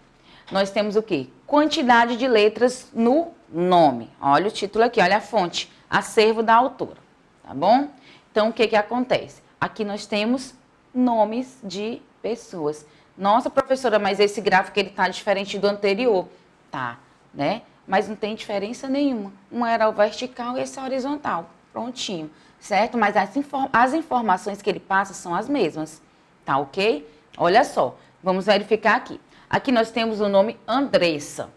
Nós temos o quê? Quantidade de letras no nome. Olha o título aqui, olha a fonte. Acervo da autora, tá bom? Então, o que que acontece? Aqui nós temos nomes de pessoas. Nossa, professora, mas esse gráfico ele tá diferente do anterior. Tá, né? Mas não tem diferença nenhuma. Um era o vertical e esse é o horizontal. Prontinho, certo? Mas as informações que ele passa são as mesmas, tá ok? Olha só, vamos verificar aqui. Aqui nós temos o nome Andressa,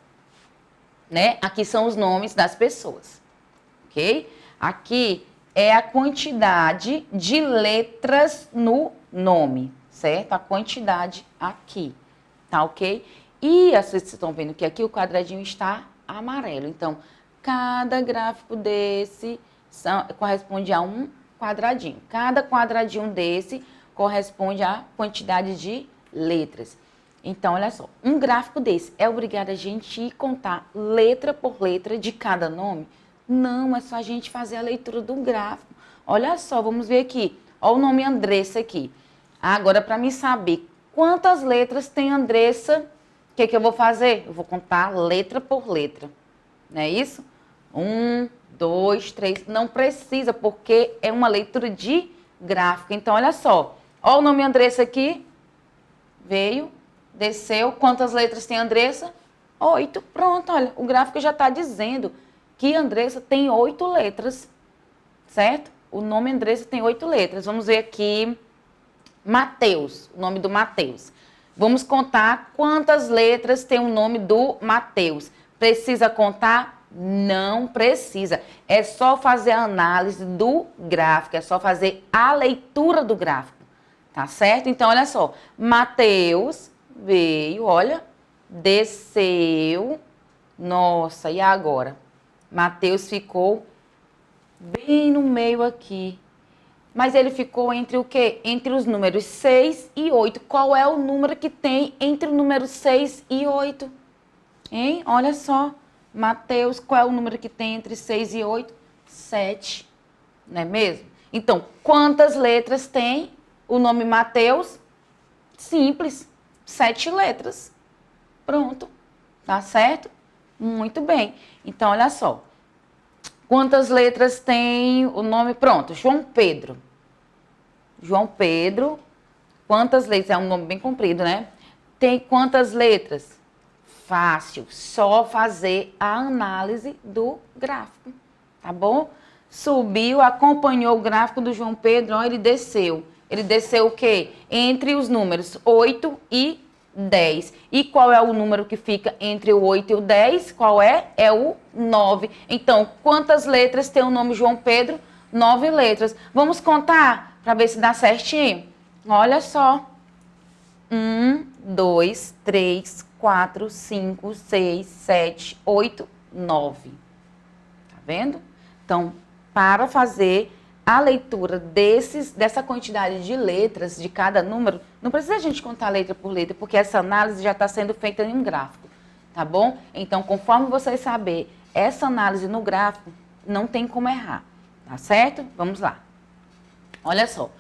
né? Aqui são os nomes das pessoas, ok? Aqui é a quantidade de letras no nome, certo? A quantidade aqui, tá ok? E vocês estão vendo que aqui o quadradinho está amarelo. Então, cada gráfico desse corresponde a um quadradinho. Cada quadradinho desse corresponde à quantidade de letras. Então, olha só, um gráfico desse é obrigado a gente ir contar letra por letra de cada nome? Não, é só a gente fazer a leitura do gráfico. Olha só, vamos ver aqui. Olha o nome Andressa aqui. Agora, para mim saber quantas letras tem Andressa, o que que eu vou fazer? Eu vou contar letra por letra. Não é isso? 1, 2, 3. Não precisa, porque é uma leitura de gráfico. Então, olha só. Olha o nome Andressa aqui. Veio, desceu. Quantas letras tem Andressa? 8. Pronto, olha. O gráfico já está dizendo que Andressa tem 8 letras. Certo? O nome Andressa tem 8 letras. Vamos ver aqui. Mateus. O nome do Mateus. Vamos contar quantas letras tem o nome do Mateus. Precisa contar? Não precisa. É só fazer a análise do gráfico. É só fazer a leitura do gráfico. Tá certo? Então, olha só. Mateus veio, olha, desceu. Nossa, e agora? Mateus ficou bem no meio aqui. Mas ele ficou entre o quê? Entre os números 6 e 8. Qual é o número que tem entre o número 6 e 8? Hein? Olha só. Mateus, qual é o número que tem entre 6 e 8? 7. Não é mesmo? Então, quantas letras tem o nome Mateus? Simples. 7 letras. Pronto. Tá certo? Muito bem. Então, olha só. Quantas letras tem o nome? Pronto, João Pedro. João Pedro. Quantas letras? É um nome bem comprido, né? Tem quantas letras? Fácil. Só fazer a análise do gráfico. Tá bom? Subiu, acompanhou o gráfico do João Pedro. Ó, ele desceu. Ele desceu o quê? Entre os números 8 e 10. E qual é o número que fica entre o 8 e o 10? Qual é? É o 9. Então, quantas letras tem o nome João Pedro? 9 letras. Vamos contar para ver se dá certinho? Olha só. 1, 2, 3, 4, 5, 6, 7, 8, 9. Tá vendo? Então, para fazer a leitura dessa quantidade de letras de cada número, não precisa a gente contar letra por letra, porque essa análise já está sendo feita em um gráfico, tá bom? Então, conforme vocês saberem essa análise no gráfico, não tem como errar, tá certo? Vamos lá. Olha só.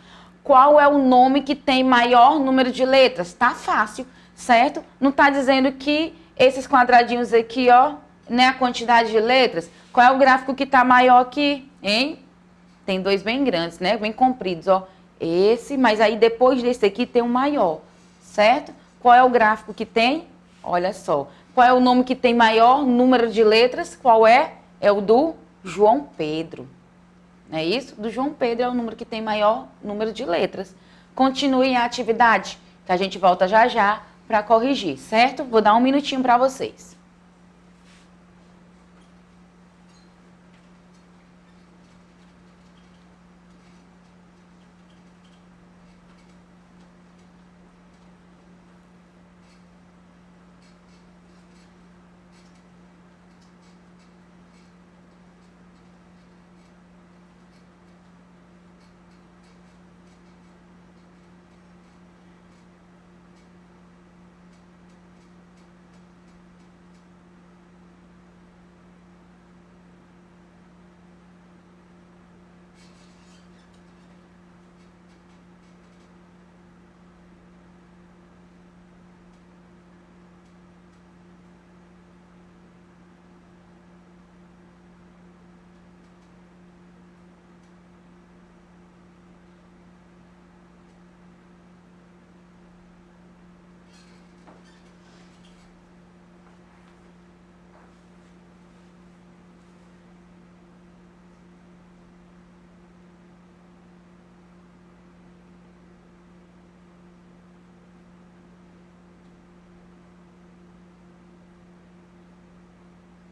Qual é o nome que tem maior número de letras? Tá fácil, certo? Não tá dizendo que esses quadradinhos aqui, ó, né, a quantidade de letras? Qual é o gráfico que tá maior aqui, hein? Tem dois bem grandes, né? Bem compridos, ó. Esse, mas aí depois desse aqui tem um maior, certo? Qual é o gráfico que tem? Olha só. Qual é o nome que tem maior número de letras? Qual é? É o do João Pedro. Não é isso? Do João Pedro é o número que tem maior número de letras. Continue a atividade, que a gente volta já já para corrigir, certo? Vou dar um minutinho para vocês.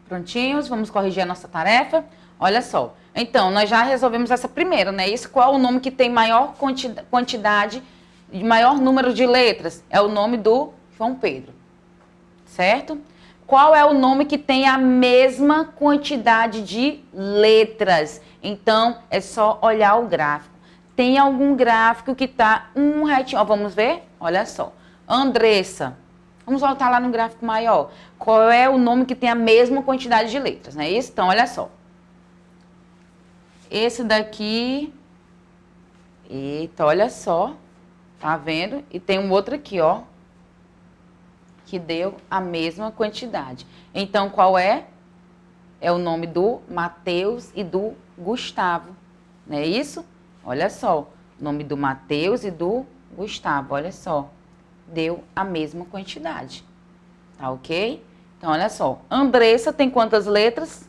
Prontinhos? Vamos corrigir a nossa tarefa? Olha só. Então, nós já resolvemos essa primeira, né? Isso, qual é o nome que tem maior quantidade, maior número de letras? É o nome do João Pedro, certo? Qual é o nome que tem a mesma quantidade de letras? Então, é só olhar o gráfico. Tem algum gráfico que está um retinho? Ó, vamos ver? Olha só. Andressa. Vamos voltar lá no gráfico maior. Qual é o nome que tem a mesma quantidade de letras, não é isso? Então, olha só. Esse daqui... Eita, olha só. Tá vendo? E tem um outro aqui, ó. Que deu a mesma quantidade. Então, qual é? É o nome do Mateus e do Gustavo. Não é isso? Olha só. O nome do Mateus e do Gustavo. Olha só. Deu a mesma quantidade. Tá ok? Então, olha só. Andressa tem quantas letras?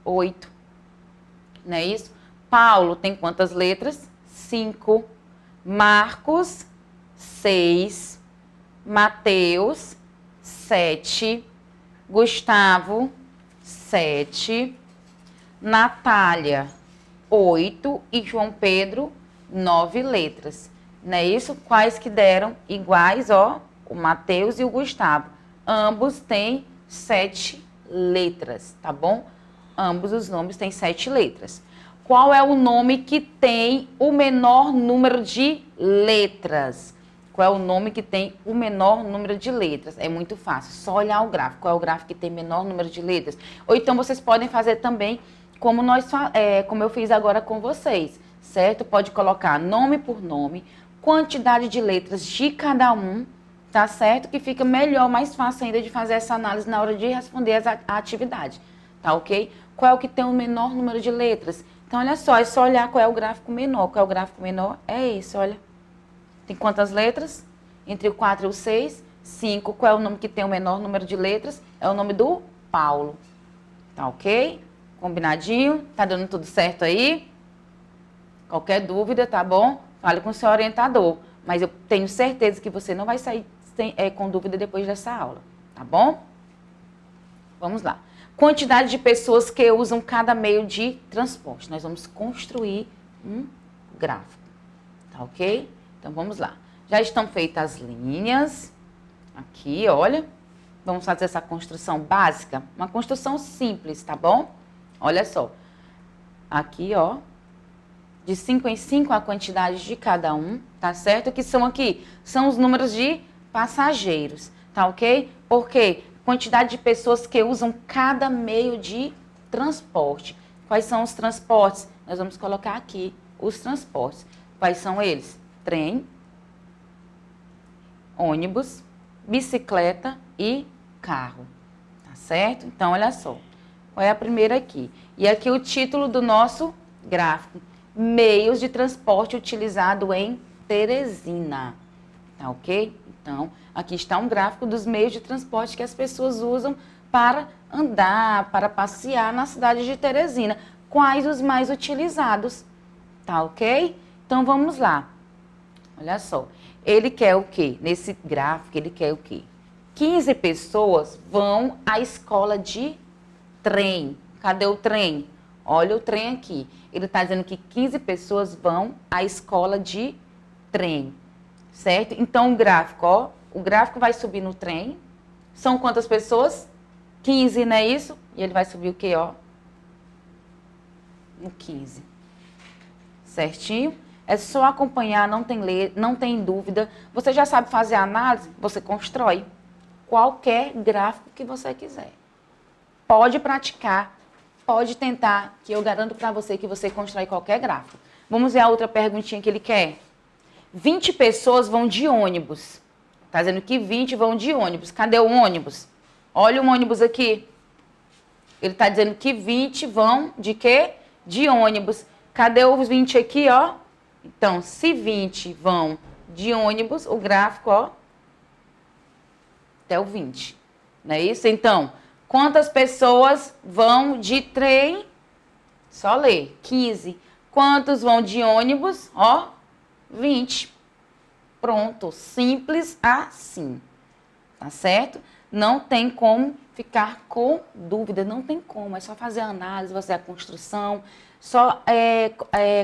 8. Não é isso? Paulo tem quantas letras? 5. Marcos, 6. Mateus, 7. Gustavo, 7. Natália, 8. E João Pedro, 9 letras. Não é isso? Quais que deram iguais, ó? O Mateus e o Gustavo. Ambos têm 7 letras, tá bom? Ambos os nomes têm 7 letras. Qual é o nome que tem o menor número de letras? Qual é o nome que tem o menor número de letras? É muito fácil, só olhar o gráfico. Qual é o gráfico que tem menor número de letras? Ou então vocês podem fazer também como, como eu fiz agora com vocês, certo? Pode colocar nome por nome, quantidade de letras de cada um, tá certo? Que fica melhor, mais fácil ainda de fazer essa análise na hora de responder a atividade, tá ok? Qual é o que tem o menor número de letras? Então, olha só, é só olhar qual é o gráfico menor. Qual é o gráfico menor? É esse, olha. Tem quantas letras? Entre o 4 e o 6, 5. Qual é o nome que tem o menor número de letras? É o nome do Paulo. Tá ok? Combinadinho? Tá dando tudo certo aí? Qualquer dúvida, tá bom? Fale com o seu orientador. Mas eu tenho certeza que você não vai sair com dúvida depois dessa aula. Tá bom? Vamos lá. Quantidade de pessoas que usam cada meio de transporte. Nós vamos construir um gráfico. Tá ok? Então, vamos lá. Já estão feitas as linhas. Aqui, olha. Vamos fazer essa construção básica. Uma construção simples, tá bom? Olha só. Aqui, ó. De 5 em 5 a quantidade de cada um, tá certo? O que são aqui? São os números de passageiros, tá ok? Porque quantidade de pessoas que usam cada meio de transporte. Quais são os transportes? Nós vamos colocar aqui os transportes. Quais são eles? Trem, ônibus, bicicleta e carro, tá certo? Então, olha só. Qual é a primeira aqui? E aqui o título do nosso gráfico. Meios de transporte utilizado em Teresina, tá ok? Então, aqui está um gráfico dos meios de transporte que as pessoas usam para andar, para passear na cidade de Teresina. Quais os mais utilizados, tá ok? Então, vamos lá. Olha só, ele quer o quê? Nesse gráfico, ele quer o quê? 15 pessoas vão à escola de trem. Cadê o trem? Olha o trem aqui. Ele está dizendo que 15 pessoas vão à escola de trem, certo? Então, o gráfico, ó, o gráfico vai subir no trem. São quantas pessoas? 15, não é isso? E ele vai subir o quê, ó? No 15. Certinho? É só acompanhar, não tem dúvida. Você já sabe fazer a análise? Você constrói qualquer gráfico que você quiser. Pode praticar. Pode tentar, que eu garanto para você que você constrói qualquer gráfico. Vamos ver a outra perguntinha que ele quer. 20 pessoas vão de ônibus. Está dizendo que 20 vão de ônibus. Cadê o ônibus? Olha o ônibus aqui. Ele está dizendo que 20 vão de quê? De ônibus. Cadê os 20 aqui, ó? Então, se 20 vão de ônibus, o gráfico, ó, até o 20. Não é isso? Então, quantas pessoas vão de trem? Só ler. 15. Quantos vão de ônibus? Ó, 20. Pronto. Simples assim. Tá certo? Não tem como ficar com dúvida. Não tem como. É só fazer a análise, fazer a construção. Só,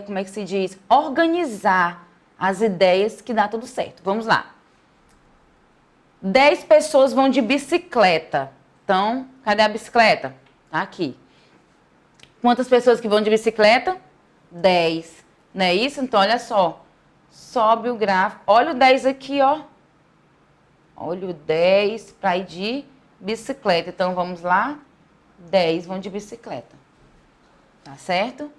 como é que se diz? Organizar as ideias que dá tudo certo. Vamos lá. 10 pessoas vão de bicicleta. Então, cadê a bicicleta? Tá aqui. Quantas pessoas que vão de bicicleta? 10. Não é isso? Então, olha só. Sobe o gráfico. Olha o 10 aqui, ó. Olha o 10 para ir de bicicleta. Então, vamos lá. 10 vão de bicicleta. Tá certo?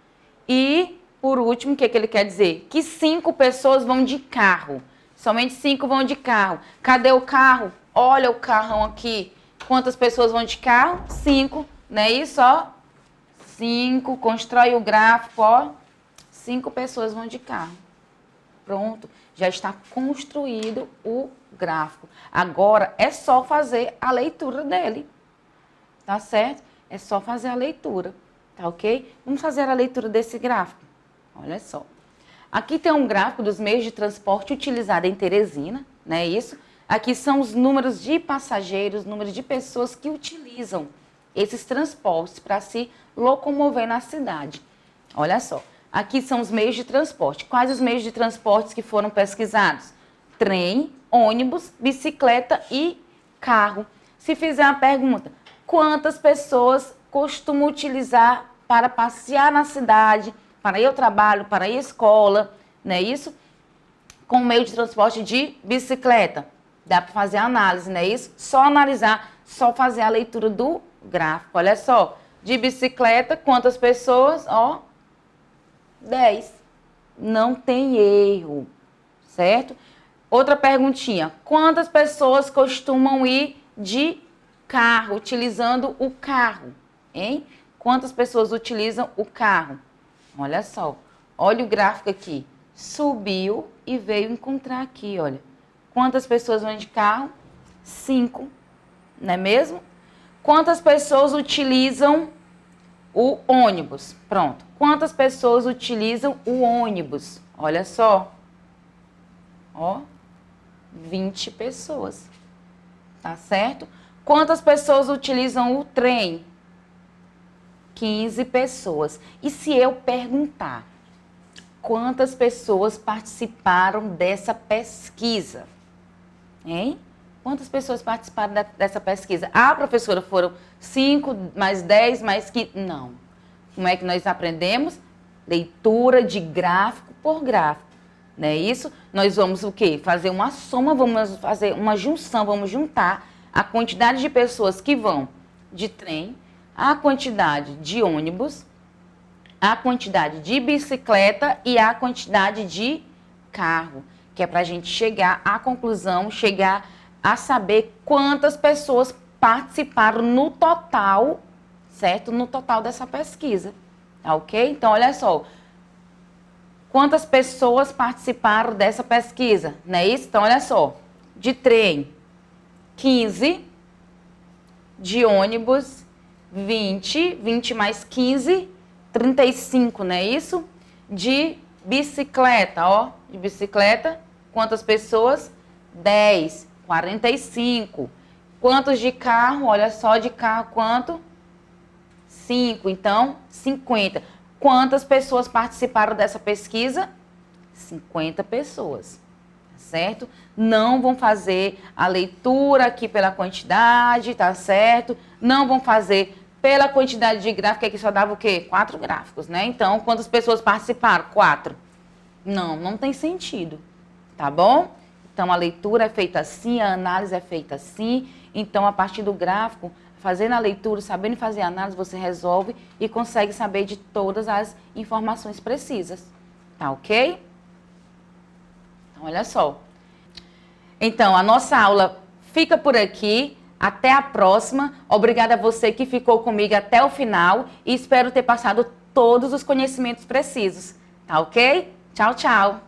E, por último, o que ele quer dizer? Que 5 pessoas vão de carro. Somente 5 vão de carro. Cadê o carro? Olha o carrão aqui. Quantas pessoas vão de carro? 5, não é isso, ó? 5, constrói o gráfico, ó. 5 pessoas vão de carro. Pronto, já está construído o gráfico. Agora é só fazer a leitura dele, tá certo? É só fazer a leitura, tá ok? Vamos fazer a leitura desse gráfico. Olha só. Aqui tem um gráfico dos meios de transporte utilizado em Teresina, não é isso? Aqui são os números de passageiros, números de pessoas que utilizam esses transportes para se locomover na cidade. Olha só, aqui são os meios de transporte. Quais os meios de transporte que foram pesquisados? Trem, ônibus, bicicleta e carro. Se fizer a pergunta, quantas pessoas costumam utilizar para passear na cidade, para ir ao trabalho, para ir à escola, não é isso? Com o meio de transporte de bicicleta. Dá para fazer a análise, não é isso? Só analisar, só fazer a leitura do gráfico. Olha só, de bicicleta, quantas pessoas? Ó, 10. Não tem erro, certo? Outra perguntinha. Quantas pessoas costumam ir de carro, utilizando o carro, hein? Quantas pessoas utilizam o carro? Olha só, olha o gráfico aqui. Subiu e veio encontrar aqui, olha. Quantas pessoas vão de carro? 5, não é mesmo? Quantas pessoas utilizam o ônibus? Pronto. Quantas pessoas utilizam o ônibus? Olha só. Ó, 20 pessoas. Tá certo? Quantas pessoas utilizam o trem? 15 pessoas. E se eu perguntar quantas pessoas participaram dessa pesquisa? Hein? Quantas pessoas participaram dessa pesquisa? Ah, professora, foram 5, mais 10, mais 15. Não. Como é que nós aprendemos? Leitura de gráfico por gráfico. Não é isso? Nós vamos o quê? Fazer uma soma, vamos fazer uma junção, vamos juntar a quantidade de pessoas que vão de trem, a quantidade de ônibus, a quantidade de bicicleta e a quantidade de carro, que é para a gente chegar à conclusão, chegar a saber quantas pessoas participaram no total, certo? No total dessa pesquisa, tá ok? Então, olha só, quantas pessoas participaram dessa pesquisa, não é isso? Então, olha só, de trem, 15, de ônibus, 20 mais 15, 35, não é isso? De bicicleta, ó, de bicicleta, quantas pessoas? 10, 45. Quantos de carro? Olha só, de carro, quanto? 5, então, 50. Quantas pessoas participaram dessa pesquisa? 50 pessoas, certo? Não vão fazer a leitura aqui pela quantidade, tá certo? Não vão fazer pela quantidade de gráficos, que aqui só dava o quê? 4 gráficos, né? Então, quantas pessoas participaram? 4. Não tem sentido, tá bom? Então, a leitura é feita assim, a análise é feita assim. Então, a partir do gráfico, fazendo a leitura, sabendo fazer a análise, você resolve e consegue saber de todas as informações precisas, tá ok? Então, olha só. Então, a nossa aula fica por aqui. Até a próxima. Obrigada a você que ficou comigo até o final e espero ter passado todos os conhecimentos precisos. Tá ok? Tchau, tchau.